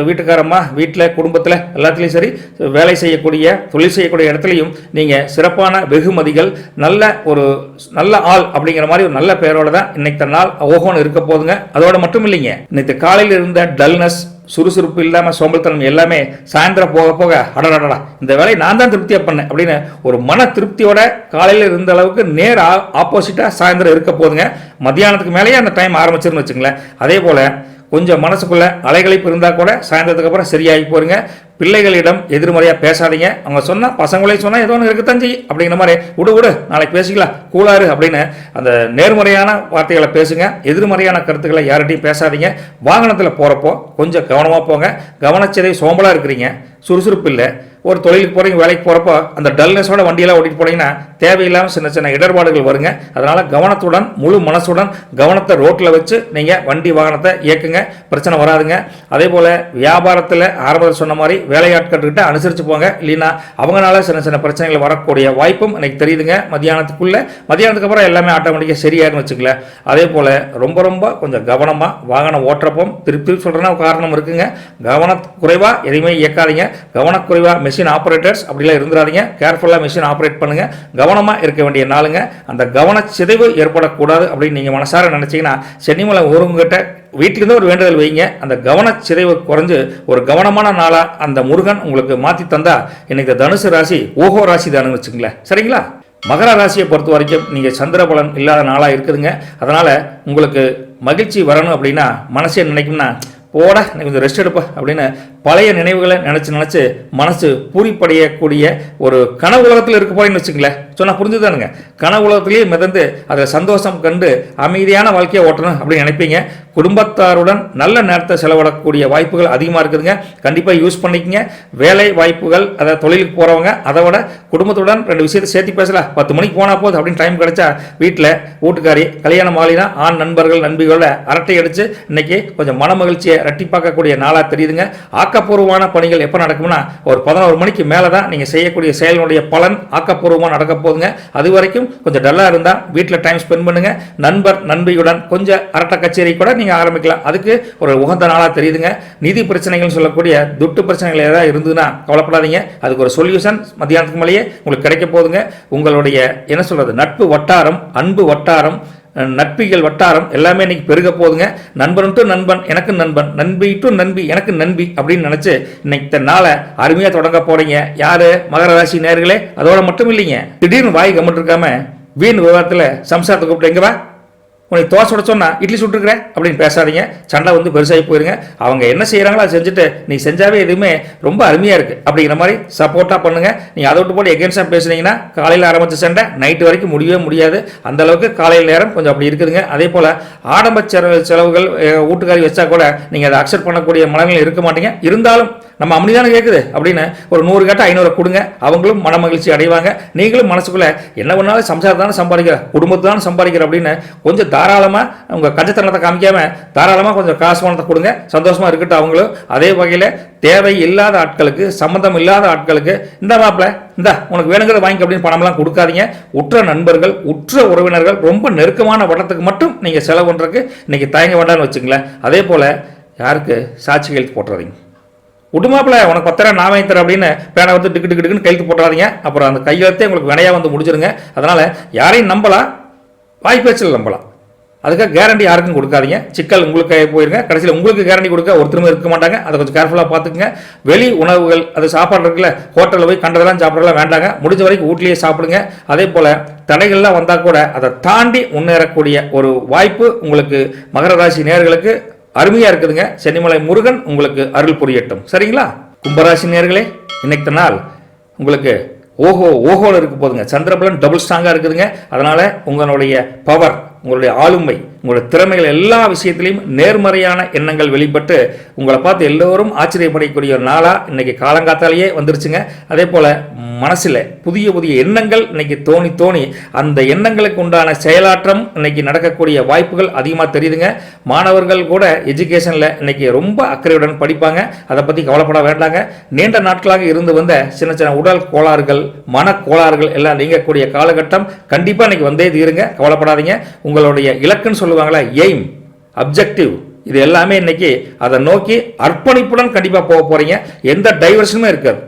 வீட்டுக்காரம்மா வீட்டில் குடும்பத்தில் எல்லாத்துலேயும் சரி, வேலை செய்யக்கூடிய தொழில் செய்யக்கூடிய இடத்துலையும் நீங்கள் சிறப்பான வெகுமதிகள், நல்ல ஆள் அப்படிங்கிற மாதிரி ஒரு நல்ல பெயரோட தான் இன்னைக்கு நாள் ஓஹோன்னு இருக்க போதுங்க. அதோட மட்டும் இல்லைங்க, இன்னைக்கு காலையில் இருந்த டல்னஸ், சுறுசுறுப்பு இல்லாமல் சோம்பல்தனம் எல்லாமே சாயந்தரம் போக போக அடடடா இந்த வேலையை நான் தான் திருப்தியாக பண்ணேன் அப்படின்னு ஒரு மன திருப்தியோட காலையில் இருந்த அளவுக்கு நேர் ஆப்போசிட்டாக சாயந்தரம் இருக்க போதுங்க. மத்தியானத்துக்கு மேலேயே அந்த டைம் ஆரம்பிச்சிருன்னு வச்சுங்களேன். அதே போல் கொஞ்சம் மனசுக்குள்ள அலைகளைப்பு இருந்தால் கூட சாயந்தரத்துக்கு அப்புறம் சரியாகி போருங்க. பிள்ளைகளிடம் எதிர்மறையாக பேசாதீங்க. அவங்க சொன்னால் பசங்களே சொன்னால் ஏதோ ஒன்று இருக்குத்தான் செய்யும் அப்படிங்கிற மாதிரி விடு நாளைக்கு பேசிக்கலாம் கூலாரு அப்படின்னு அந்த நேர்மறையான வார்த்தைகளை பேசுங்க. எதிர்மறையான கருத்துக்களை யார்கிட்டையும் பேசாதீங்க. வாகனத்தில் போகிறப்போ கொஞ்சம் கவனமாக போங்க. கவனச்சிதை சோம்பலாக இருக்கிறீங்க, சுறுசுறுப்பு இல்லை. ஒரு தொழிலுக்கு போகிறீங்க, வேலைக்கு போகிறப்போ அந்த டல்னஸோட வண்டியெல்லாம் ஓட்டிட்டு போனீங்கன்னா தேவையில்லாமல் சின்ன சின்ன இடர்பாடுகள் வருங்க. அதனால் கவனத்துடன் முழு மனசுடன் கவனத்தை ரோட்டில் வச்சு நீங்கள் வண்டி வாகனத்தை இயக்குங்க, பிரச்சனை வராதுங்க. அதே போல் வியாபாரத்தில் ஆரம்பத்தில் சொன்ன மாதிரி வேலையாட்கிட்ட அனுசரித்து போங்க. இல்லைன்னா அவங்களால சின்ன சின்ன பிரச்சனைகள் வரக்கூடிய வாய்ப்பும் எனக்கு தெரியுதுங்க. மத்தியானத்துக்கு அப்புறம் எல்லாமே ஆட்டோமேட்டிக்காக சரியாயிருன்னு வச்சுக்கல. அதே போல் ரொம்ப கொஞ்சம் கவனமாக வாகனம் ஓட்டுறப்போ திருப்பி சொல்கிறேன்னா காரணம் இருக்குங்க. கவனக்குறைவாக எதையுமே இயக்காதீங்க. கவனக்குறைவாக மெஷின் ஆப்ரேட்டர்ஸ் அப்படிலாம் இருந்துடாதீங்க. கேர்ஃபுல்லாக மெஷின் ஆப்ரேட் பண்ணுங்க. கவனமாக இருக்க வேண்டிய நாளுங்க. அந்த கவனச்சிதைவு ஏற்படக்கூடாது அப்படின்னு நீங்கள் மனசார நினச்சிங்கன்னா சென்னிமலை ஒருங்கிட்ட வீட்டிலிருந்து ஒரு வேண்டுதல் வைங்க. அந்த கவனச்சிதைவு குறைஞ்சு ஒரு கவனமான நாளாக அந்த முருகன் உங்களுக்கு மாற்றி தந்தா இன்னைக்கு தனுசு ராசி ஓஹோ ராசி தானுன்னு வச்சுங்களேன். சரிங்களா? மகர ராசியை பொறுத்த வரைக்கும் நீங்கள் சந்திரபலன் இல்லாத நாளாக இருக்குதுங்க. அதனால் உங்களுக்கு மகிழ்ச்சி வரணும் அப்படின்னா மனசே நினைக்கும்னா போட கொஞ்சம் ரெஸ்ட் எடுப்பா அப்படின்னு பழைய நினைவுகளை நினச்சி மனசு பூரிப்படையக்கூடிய ஒரு கனவு உலகத்தில் இருக்க போறேன்னு வச்சுங்களேன். சொன்னால் புரிஞ்சுதானுங்க. கனவு உலகத்திலேயே மிதந்து அதில் சந்தோஷம் கண்டு அமைதியான வாழ்க்கையை ஓட்டணும் அப்படின்னு நினைப்பீங்க. குடும்பத்தாருடன் நல்ல நேரத்தை செலவிடக்கூடிய வாய்ப்புகள் அதிகமாக இருக்குதுங்க. கண்டிப்பாக யூஸ் பண்ணிக்கங்க. வேலை வாய்ப்புகள், அதை தொழிலுக்கு போகிறவங்க அதை விட குடும்பத்துடன் 2 விஷயத்தை சேர்த்து பேசலாம். 10 மணிக்கு போனால் போதும் அப்படின்னு டைம் கிடைச்சா வீட்டில் வீட்டுக்காரி கல்யாணம் ஆளினா ஆண் நண்பர்கள் நண்பிகளோட அரட்டை அடித்து இன்னைக்கு கொஞ்சம் மன மகிழ்ச்சியை ரட்டிப்பாக்கக்கூடிய நாளாக தெரியுதுங்க. ஆக்கப்பூர்வமான பணிகள் எப்போ நடக்கும்னா ஒரு 11 மணிக்கு மேலே தான் நீங்கள் செய்யக்கூடிய செயலினுடைய பலன் ஆக்கப்பூர்வமாக நடக்க போதுங்க. அது வரைக்கும் கொஞ்சம் டல்லாக இருந்தால் வீட்டில் டைம் ஸ்பெண்ட் பண்ணுங்க. நண்பர் நண்பியுடன் கொஞ்சம் அரட்டை கச்சேரி கூட நீங்கள் ஆரம்பிக்கலாம். அதுக்கு ஒரு உகந்த நாளாக தெரியுதுங்க. நிதி பிரச்சனைகள் சொல்லக்கூடிய துட்டு பிரச்சனைகள் ஏதாவது இருந்ததுன்னா கவலைப்படாதீங்க. அதுக்கு ஒரு சொல்யூஷன் மத்தியானத்துக்கு மேலேயே உங்களுக்கு கிடைக்க போதுங்க. உங்களுடைய என்ன சொல்றது நட்பு வட்டாரம், அன்பு வட்டாரம், நட்பிகள் வட்டாரம் எல்லாமே இன்னைக்கு பெருக போதுங்க. நண்பன் டு நண்பன் எனக்கு நண்பன், நண்பி டு நண்பி எனக்கு நண்பி அப்படின்னு நினைச்சு இன்னைக்கு நாளை அருமையா தொடங்க போறீங்க. யாரு? மகர ராசி நேயர்களே. அதோட மட்டும் இல்லைங்க, திடீர்னு வாய் கம்மிட்டு இருக்காம வீண் விவாதத்தில் சம்சாரத்தை கூப்பிட்டு எங்கவா உனக்கு தோசை சுட சொன்னா இட்லி சுட்டுருக்குற அப்படின்னு பேசாதீங்க. சண்டை வந்து பெருசாகி போயிருங்க. அவங்க என்ன செய்யறாங்களோ அதை செஞ்சுட்டு நீ செஞ்சாவே எதுவுமே ரொம்ப அருமையா இருக்கு அப்படிங்கிற மாதிரி சப்போர்ட்டா பண்ணுங்க. நீங்க அதை விட்டு போட்டு எகென்ஸ்டா பேசுனீங்கன்னா காலையில் ஆரம்பிச்ச சண்டை நைட்டு வரைக்கும் முடியவே முடியாது. அந்த அளவுக்கு காலையில் நேரம் கொஞ்சம் அப்படி இருக்குதுங்க. அதே போல ஆடம்ப செலவுகள் வீட்டுக்காரி வச்சா கூட நீங்க அதை அக்செப்ட் பண்ணக்கூடிய மனநிலை இருக்க மாட்டீங்க. இருந்தாலும் நம்ம அம்னிதானே கேட்குது அப்படின்னு ஒரு 100 கேட்டால் 500 கொடுங்க. அவங்களும் மன மகிழ்ச்சி அடைவாங்க. நீங்களும் மனசுக்குள்ள என்ன பண்ணாலும் சம்சாரம் தானே சம்பாதிக்கிற, குடும்பத்தை தானே சம்பாதிக்கிற அப்படின்னு கொஞ்சம் தாராளமாக உங்கள் கஞ்சத்தனத்தை காமிக்காம தாராளமாக கொஞ்சம் காசு பணத்தை கொடுங்க. சந்தோஷமாக இருக்கட்டும் அவங்களும். அதே வகையில் தேவை இல்லாத ஆட்களுக்கு, சம்மந்தம் இல்லாத ஆட்களுக்கு இந்த மாப்பிள்ள இந்த உனக்கு வேணுங்கிறத வாங்கி அப்படின்னு பணம்லாம் கொடுக்காதீங்க. உற்ற நண்பர்கள், உற்ற உறவினர்கள், ரொம்ப நெருக்கமான வட்டத்துக்கு மட்டும் நீங்கள் செலவு பண்ணுறதுக்கு இன்னைக்கு தயங்க வேண்டாம்னு வச்சுங்களேன். அதே போல் யாருக்கு சாட்சி கையெழுத்து போட்டுறாதீங்க. உடுமாப்பில் உனக்கு 10,000 நான் வாங்கி தரேன் அப்படின்னு பேனை வந்து டிக்குன்னு கையெழுத்து போட்டுறாதீங்க. அப்புறம் அந்த கையெழுத்தே உங்களுக்கு வினையாக வந்து முடிஞ்சிருங்க. அதனால் யாரையும் நம்பலாம், வாய்ப்பேச்சில் நம்பலாம். அதுக்காக கேரண்டி யாருக்கும் கொடுக்காதீங்க. சிக்கல் உங்களுக்கு போயிருங்க. கடைசியில் உங்களுக்கு கேரண்டி கொடுக்க ஒருத்தருமே இருக்க மாட்டாங்க. அதை கொஞ்சம் கேர்ஃபுல்லாக பார்த்துக்குங்க. வெளி உணவுகள் அது சாப்பாடு இருக்குல்ல, ஹோட்டலில் போய் கண்டதெல்லாம் சாப்பிடலாம் வேண்டாங்க. முடிஞ்ச வரைக்கும் வீட்லேயே சாப்பிடுங்க. அதே போல் தடைகள்லாம் வந்தால் கூட அதை தாண்டி முன்னேறக்கூடிய ஒரு வாய்ப்பு உங்களுக்கு மகர ராசி நேயர்களுக்கு அருமையா இருக்குதுங்க. சென்னிமலை முருகன் உங்களுக்கு அருள் புரியட்டும். சரிங்களா? கும்பராசி நேயர்களே, இன்னைக்கு நாள் உங்களுக்கு ஓஹோல இருக்க போதுங்க. சந்திரபலன் டபுள் ஸ்ட்ராங்கா இருக்குதுங்க. அதனால உங்களுடைய பவர், உங்களுடைய ஆளுமை, உங்களுடைய திறமைகள் எல்லா விஷயத்திலையும் நேர்மறையான எண்ணங்கள் வெளிப்பட்டு உங்களை பார்த்து எல்லோரும் ஆச்சரியப்படக்கூடிய ஒரு நாளாக இன்னைக்கு காலங்காத்தாலேயே வந்துருச்சுங்க. அதே போல் மனசில் புதிய புதிய எண்ணங்கள் இன்னைக்கு தோணி அந்த எண்ணங்களுக்கு உண்டான செயலாற்றம் இன்னைக்கு நடக்கக்கூடிய வாய்ப்புகள் அதிகமாக தெரியுதுங்க. மாணவர்கள் கூட எஜுகேஷனில் இன்னைக்கு ரொம்ப அக்கறையுடன் படிப்பாங்க. அதை பற்றி கவலைப்பட வேண்டாங்க. நீண்ட நாட்களாக இருந்து வந்த சின்ன சின்ன உடல் கோளாறுகள், மன கோளாறுகள் எல்லாம் நீங்கக்கூடிய காலகட்டம் கண்டிப்பாக இன்னைக்கு வந்தே தீருங்க. கவலைப்படாதீங்க. உங்களுடைய இலக்குன்னு சொல்லுவாங்களா, எய்ம், அப்ஜெக்டிவ், இது எல்லாமே இன்னைக்கு அதை நோக்கி அர்ப்பணிப்புடன் கண்டிப்பாக போக போறீங்க. எந்த டைவர்ஷனுமே இருக்காது.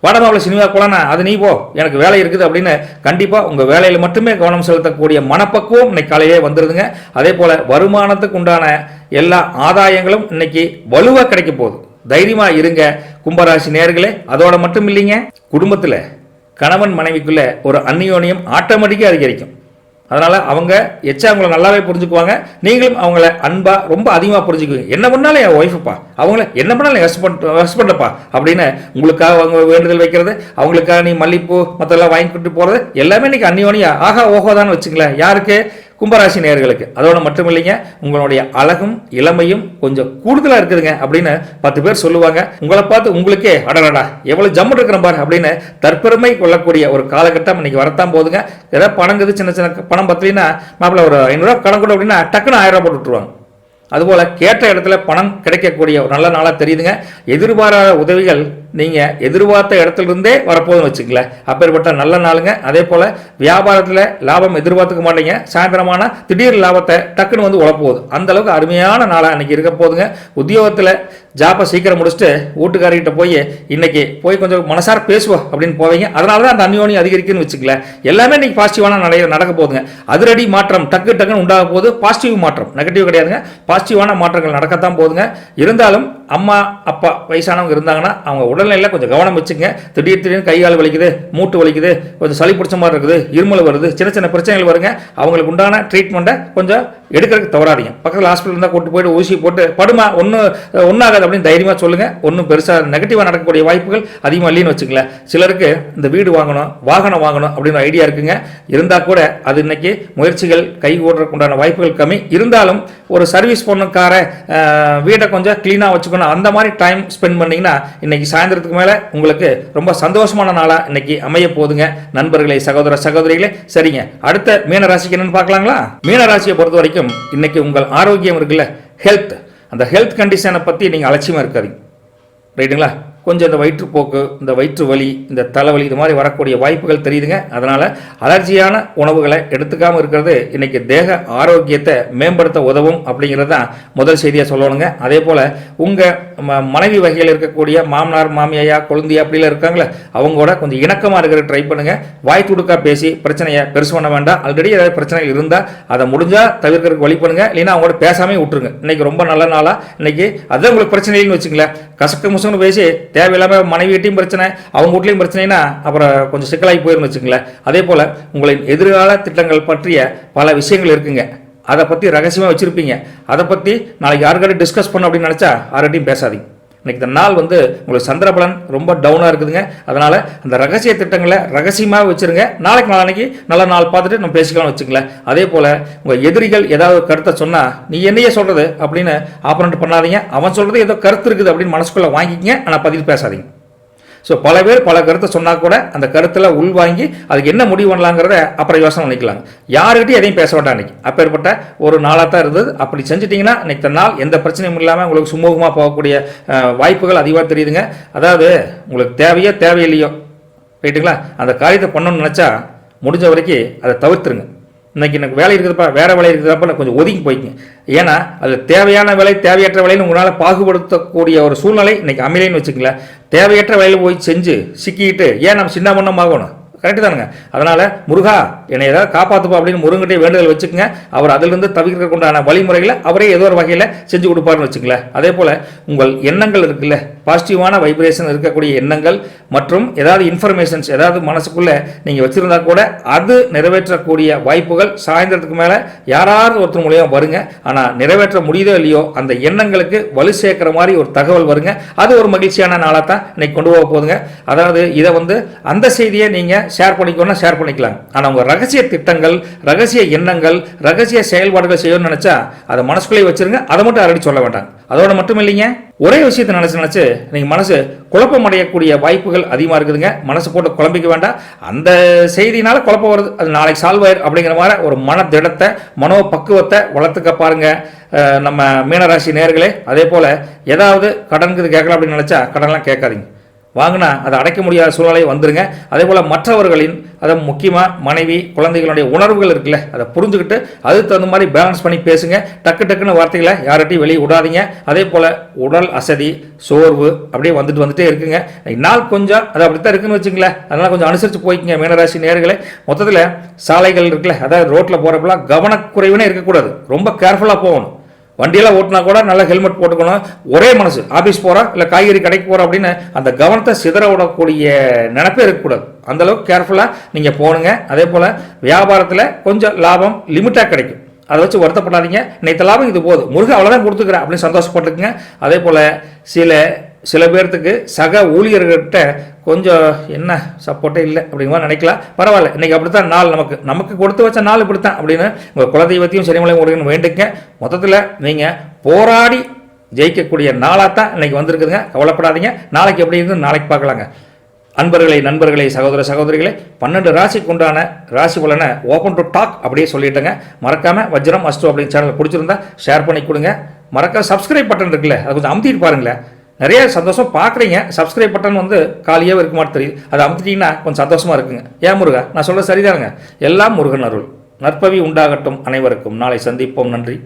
வடமாவில் சினிமா போலனா அது நீ போ, எனக்கு வேலை இருக்குது அப்படின்னு கண்டிப்பாக உங்கள் வேலையில் மட்டுமே கவனம் செலுத்தக்கூடிய மனப்பக்குவம் இன்னைக்கு காலையே வந்துடுதுங்க. அதே போல் வருமானத்துக்கு உண்டான எல்லா ஆதாயங்களும் இன்னைக்கு வலுவாக கிடைக்க போகுது. தைரியமாக இருங்க கும்பராசி நேயர்களே. அதோட மட்டும் இல்லைங்க, குடும்பத்தில் கணவன் மனைவிக்குள்ள ஒரு அந்நியோன்யம் ஆட்டோமேட்டிக்காக அதிகரிக்கும். அதனால் அவங்க அவங்கள நல்லாவே புரிஞ்சுக்குவாங்க, நீங்களும் அவங்கள அன்பாக ரொம்ப அதிகமாக புரிஞ்சுக்குவீங்க. என்ன பண்ணாலும் என் ஒய்ஃபுப்பா, அவங்கள என்ன பண்ணாலும் ஹஸ்பண்டப்பா அப்படின்னு உங்களுக்காக அவங்க வேண்டுதல் வைக்கிறது, அவங்களுக்காக நீ மல்லிப்பூ மற்றெல்லாம் வாங்கிக்கிட்டு போகிறது எல்லாமே இன்றைக்கி அந்நியோனியா ஆகா ஓஹோதான்னு வச்சுங்களேன். யாருக்கு? கும்பராசி நேயர்களுக்கு. அதோட மட்டும் இல்லைங்க, உங்களுடைய அழகும் இளமையும் கொஞ்சம் கூடுதலாக இருக்குதுங்க அப்படின்னு 10 பேர் சொல்லுவாங்க. உங்களை பார்த்து உங்களுக்கே அடடா எவ்வளோ ஜம்மு இருக்கிற பாரு அப்படின்னு தற்பெருமை கொள்ளக்கூடிய ஒரு காலகட்டம் இன்னைக்கு வரத்தான் போதுங்க. ஏதாவது பணங்குது, சின்ன சின்ன பணம் பத்தலைன்னா மாப்பிள்ள ஒரு 500 ரூபா கடன் கூட அப்படின்னா டக்குன்னு 1000 ரூபா போட்டு விட்டுருவாங்க. அதுபோல் கேட்ட இடத்துல பணம் கிடைக்கக்கூடிய ஒரு நல்ல நாளாக தெரியுதுங்க. எதிர்பாராத உதவிகள் நீங்கள் எதிர்பார்த்த இடத்துலேருந்தே வரப்போதுன்னு வச்சுக்கல, அப்பேற்பட்ட நல்ல நாளுங்க. அதே போல் வியாபாரத்தில் லாபம் எதிர்பார்த்துக்க மாட்டீங்க, சாயந்தரமான திடீர் லாபத்தை டக்குன்னு வந்து உழப்போகுது. அந்தளவுக்கு அருமையான நாளாக இன்றைக்கி இருக்க போதுங்க. உத்தியோகத்தில் ஜாப்பை சீக்கிரம் முடிச்சுட்டு வீட்டுக்காரிகிட்ட போய் இன்னைக்கு போய் கொஞ்சம் மனசார பேசுவோம் அப்படின்னு போவீங்க. அதனால தான் அந்த அந்யோன்யம் அதிகரிக்குன்னு வச்சுக்கல. எல்லாமே இன்னைக்கு பாசிட்டிவான நடக்க போகுதுங்க. அதிரடி மாற்றம் டக்குன்னு உண்டாக போகுது. பாசிட்டிவ் மாற்றம், நெகட்டிவ் கிடையாதுங்க, பாசிட்டிவான மாற்றங்கள் நடக்கத்தான் போகுதுங்க. இருந்தாலும் அம்மா அப்பா வயசானவங்க இருந்தாங்கன்னா அவங்க உடல்நிலையில் கொஞ்சம் கவனம் வச்சுங்க. திடீர்னு கை கால் வலிக்குது, மூட்டு வலிக்குது, கொஞ்சம் சளி பிடிச்ச மாதிரி இருக்குது, இருமல் வருது, சின்ன சின்ன பிரச்சனைகள் வருங்க. அவங்களுக்கு உண்டான ட்ரீட்மெண்ட்டை கொஞ்சம் எடுக்கிறதுக்கு தவறாதீங்க. பக்கத்தில் ஹாஸ்பிட்டல் இருந்தால் கூட்டு போயிட்டு ஊசி போட்டு படுமா ஒன்றாகாது அப்படின்னு தைரியமாக சொல்லுங்கள். ஒன்றும் பெருசாக நெகட்டிவாக நடக்கக்கூடிய வாய்ப்புகள் அதிகமாக இல்லைன்னு வச்சுக்கல. சிலருக்கு இந்த வீடு வாங்கணும், வாகனம் வாங்கணும் அப்படின்னு ஐடியா இருக்குங்க. இருந்தால் கூட அது இன்னைக்கு முயற்சிகள் கை ஓடுறதுக்கு உண்டான வாய்ப்புகள் கம்மி. இருந்தாலும் ஒரு சர்வீஸ் பொண்ணுக்கார வீட்டை கொஞ்சம் க்ளீனாக வச்சுக்கணும். அந்த மாதிரி டைம் ஸ்பெண்ட் பண்ணீங்கன்னா இன்னைக்கு சாயந்தரத்துக்கு மேலே உங்களுக்கு ரொம்ப சந்தோஷமான நாளாக இன்னைக்கு அமைய போதுங்க. நண்பர்களே, சகோதர சகோதரிகளே, சரிங்க. அடுத்த மீனராசிக்கு என்னன்னு பார்க்கலாங்களா? மீனராசியை பொறுத்த வரைக்கும் இன்னைக்கு உங்கள் ஆரோக்கியம் இருக்குல்ல, ஹெல்த், அந்த ஹெல்த் கண்டிஷனை பற்றி நீங்கள் அலட்சியமாக இருக்காதீங்க, ரைட்டுங்களா? கொஞ்சம் இந்த வயிற்றுப்போக்கு, இந்த வயிற்று வலி, இந்த தலைவலி, இது மாதிரி வரக்கூடிய வாய்ப்புகள் தெரியுதுங்க. அதனால் அலர்ஜியான உணவுகளை எடுத்துக்காமல் இருக்கிறது இன்றைக்கி தேக ஆரோக்கியத்தை மேம்படுத்த உதவும் அப்படிங்கிறது தான் முதல் செய்தியாக சொல்லணுங்க. அதே போல் உங்கள் மனைவி வகையில் இருக்கக்கூடிய மாமனார் மாமியாயா கொழுந்தியா அப்படிலாம் இருக்காங்களே, அவங்களோட கொஞ்சம் இணக்கமாக இருக்கிற ட்ரை பண்ணுங்கள். வாய் துடுக்கா பேசி பிரச்சனையை பெருசு பண்ண வேண்டாம். ஆல்ரெடி ஏதாவது பிரச்சனைகள் இருந்தால் அதை முடிஞ்சால் தவிர்க்கிறதுக்கு வழி பண்ணுங்கள், இல்லைன்னா அவங்களோட பேசாமே விட்டுருங்க. இன்றைக்கி ரொம்ப நல்ல நாளாக இன்னைக்கு அதுதான் உங்களுக்கு பிரச்சனை இல்லைன்னு வச்சுங்களேன். கசக்கு முசன்னு பேசி தேவையில்லாமல் மனைவியிட்டையும் பிரச்சனை, அவங்க வீட்லையும் பிரச்சனைனா அப்புறம் கொஞ்சம் சிக்கலாகி போயிருந்து வச்சுங்களேன். அதே போல் உங்களின் எதிர்கால திட்டங்கள் பற்றிய பல விஷயங்கள் இருக்குங்க, அதை பற்றி ரகசியமாக வச்சுருப்பீங்க. அதை பற்றி நாளைக்கு யாருக்காட்டி டிஸ்கஸ் பண்ண அப்படின்னு நினச்சா யார்கிட்டையும் பேசாதீங்க. இன்றைக்கி இந்த நாள் உங்களுக்கு சந்திரபலன் ரொம்ப டவுனாக இருக்குதுங்க. அதனால் அந்த ரகசிய திட்டங்களை ரகசியமாக வச்சுருங்க. நாளைக்கு நல்ல நாள் பார்த்துட்டு நம்ம பேசிக்கலாம்னு வச்சுக்கல. அதே போல் உங்கள் எதிரிகள் ஏதாவது கருத்தை சொன்னால் நீ என்னையே சொல்கிறது அப்படின்னு ஆப்பரண்ட் பண்ணாதீங்க. அவன் சொல்கிறது ஏதோ கருத்து இருக்குது அப்படின்னு மனசுக்குள்ளே வாங்கிக்கிங்க, ஆனால் பதில் பேசாதீங்க. ஸோ பல பேர் பல கருத்தை சொன்னால் கூட அந்த கருத்தில் உள்வாங்கி அதுக்கு என்ன முடிவு பண்ணலாங்கிறத அப்புறம் யோசனை பண்ணிக்கலாங்க. யாருக்கிட்டையும் எதையும் பேச வேண்டாம். அன்றைக்கி அப்பேற்பட்ட ஒரு நாளாக தான் இருந்தது. அப்படி செஞ்சிட்டிங்கன்னா இன்றைக்கி நாள் எந்த பிரச்சனையும் இல்லாமல் உங்களுக்கு சுமூகமாக போகக்கூடிய வாய்ப்புகள் அதிகமாக தெரியுதுங்க. அதாவது உங்களுக்கு தேவையோ தேவையில்லையோ, ரைட்டுங்களா, அந்த காரியத்தை பண்ணணும்னு நினச்சா முடிஞ்ச வரைக்கும் அதை தவிர்த்துருங்க. இன்றைக்கி எனக்கு வேலை இருக்குதுப்பா, வேறு வேலை இருக்குதுப்பா, கொஞ்சம் ஒதுங்கி போய்க்குங்க. ஏன்னா அது தேவையான வேலை தேவையற்ற வேலைன்னு உங்களால் பாகுபடுத்தக்கூடிய ஒரு சூழ்நிலை இன்றைக்கி அமையலைன்னு வச்சுக்கல. தேவையற்ற வேலையில் போய் செஞ்சு சிக்கிக்கிட்டு ஏன் நம்ம சின்ன மண்ணம் ஆகணும்? கரெக்டு தானுங்க. அதனால் முருகா என்னை ஏதாவது காப்பாற்றுப்பா அப்படின்னு முருகன்கிட்டே வேண்டுதல் வச்சுக்கோங்க. அவர் அதிலிருந்து தவிர்க்க உண்டான வழிமுறைகளை அவரே ஏதோ ஒரு வகையில் செஞ்சு கொடுப்பாருன்னு வச்சுங்களேன். அதே போல் உங்கள் எண்ணங்கள் இருக்குல்ல, பாசிட்டிவான வைப்ரேஷன் இருக்கக்கூடிய எண்ணங்கள் மற்றும் ஏதாவது இன்ஃபர்மேஷன்ஸ் ஏதாவது மனசுக்குள்ளே நீங்கள் வச்சுருந்தா கூட அது நிறைவேற்றக்கூடிய வாய்ப்புகள் சாயந்தரத்துக்கு மேலே யாராவது ஒருத்தர் மூலியம் வருங்க. ஆனால் நிறைவேற்ற முடியுதோ இல்லையோ அந்த எண்ணங்களுக்கு வலு சேர்க்குற மாதிரி ஒரு தகவல் வருங்க. அது ஒரு மகிழ்ச்சியான நாளாக தான் இன்னைக்கு கொண்டு போக போகுதுங்க. அதாவது இதை அந்த செய்தியை நீங்கள் ஷேர் பண்ணிக்கணும்னா ஷேர் பண்ணிக்கலாம். ஆனால் உங்கள் ரகசிய திட்டங்கள், ரகசிய எண்ணங்கள், ரகசிய செயல்பாடுகள் செய்யணும்னு நினச்சா அதை மனசுக்குள்ளே வச்சுருங்க. அதை மட்டும் யாரையும் சொல்ல வேண்டாம். அதோட மட்டும் இல்லைங்க, ஒரே விஷயத்தை நினச்சி நீங்கள் மனசு குழப்பம் அடையக்கூடிய வாய்ப்புகள் அதிகமாக இருக்குதுங்க. மனசு போட்டு குழம்பிக்க வேண்டாம். அந்த செய்தினால குழப்பம் வருது, அது நாளைக்கு சால்வ் ஆயிரும் அப்படிங்கிற மாதிரி ஒரு மன திடத்தை, மனோ பக்குவத்தை வளர்த்துக்க பாருங்க நம்ம மீனராசி நேயர்களே. அதே போல் ஏதாவது கடனுக்கு கேட்கலாம் அப்படின்னு நினச்சா கடன்லாம் கேட்காதீங்க. வாங்கினா அதை அடைக்க முடியாத சூழ்நிலை வந்துருங்க. அதே போல் மற்றவர்களின் அதை முக்கியமாக மனைவி குழந்தைகளுடைய உணர்வுகள் இருக்குல்ல, அதை புரிஞ்சுக்கிட்டு அதுக்கு தகுந்த மாதிரி பேலன்ஸ் பண்ணி பேசுங்க. டக்குன்னு வார்த்தைகளை யார்கிட்டையும் வெளியே விடாதீங்க. அதே போல் உடல் அசதி சோர்வு அப்படியே வந்துட்டே இருக்குங்க. நாள் கொஞ்சம் அது அப்படித்தான் இருக்குன்னு வச்சுங்களேன். அதனால் கொஞ்சம் அனுசரித்து போய்க்குங்க மீனராசி நேயர்களே. மொத்தத்தில் சாலைகள் இருக்குல்ல, அதாவது ரோட்டில் போகிறப்பெல்லாம் கவனக்குறைவுனே இருக்கக்கூடாது, ரொம்ப கேர்ஃபுல்லாக போகணும். வண்டியெல்லாம் ஓட்டினா கூட நல்லா ஹெல்மெட் போட்டுக்கணும். ஒரே மனசு ஆஃபீஸ் போகிறோம் இல்லை காய்கறி கடைக்கு போகிறோம் அப்படின்னு அந்த கவனத்தை சிதற விடக்கூடிய நினைப்பே இருக்கக்கூடாது. அந்தளவுக்கு கேர்ஃபுல்லாக நீங்கள் போகணுங்க. அதே போல் வியாபாரத்தில் கொஞ்சம் லாபம் லிமிட்டாக கிடைக்கும், அதை வச்சு வருத்தப்படாதீங்க. இன்னைக்கு லாபம் இது போதும், முருகன் அவ்வளோதான் கொடுத்துக்கிறேன் அப்படின்னு சந்தோஷப்பட்டுக்குங்க. அதே போல் சில பேர்த்துக்கு சக ஊழியர்கிட்ட கொஞ்சம் என்ன சப்போர்ட்டே இல்லை அப்படிங்கிற மாதிரி நினைக்கலாம். பரவாயில்ல, இன்றைக்கி அப்படித்தான் நாள் நமக்கு கொடுத்து வச்ச நாள் இப்படித்தான் அப்படின்னு உங்கள் குலதெய்வத்தையும் சனிமலை முருகன் வேண்டுங்க. மொத்தத்தில் நீங்கள் போராடி ஜெயிக்கக்கூடிய நாளாக தான் இன்றைக்கி வந்திருக்குதுங்க. கவலைப்படாதீங்க. நாளைக்கு எப்படி இருக்குன்னு நாளைக்கு பார்க்கலாங்க. நண்பர்களே சகோதர சகோதரிகளே, 12 ராசிக்கு உண்டான ராசி பலனை ஓப்பன் டு டாக் அப்படியே சொல்லிட்டேங்க. மறக்காமல் வஜ்ரம் அஸ்ட்ரோ அப்படிங்கிற சேனல் பிடிச்சிருந்தா ஷேர் பண்ணி கொடுங்க. மறக்காம சப்ஸ்கிரைப் பட்டன் இருக்குல்ல, அது கொஞ்சம் அமுத்திட்டு பாருங்களேன். நிறைய சந்தோஷம் பார்க்குறீங்க. சப்ஸ்கிரைப் பட்டன் காலியாகவே இருக்க மாட்டேன் தெரியுது, அதை அமுத்திட்டீங்கன்னா கொஞ்சம் சந்தோஷமாக இருக்குங்க. ஏன் முருகா, நான் சொல்ல சரிதானுங்க. எல்லாம் முருகன் அருள். நற்பவி உண்டாகட்டும் அனைவருக்கும். நாளை சந்திப்போம். நன்றி.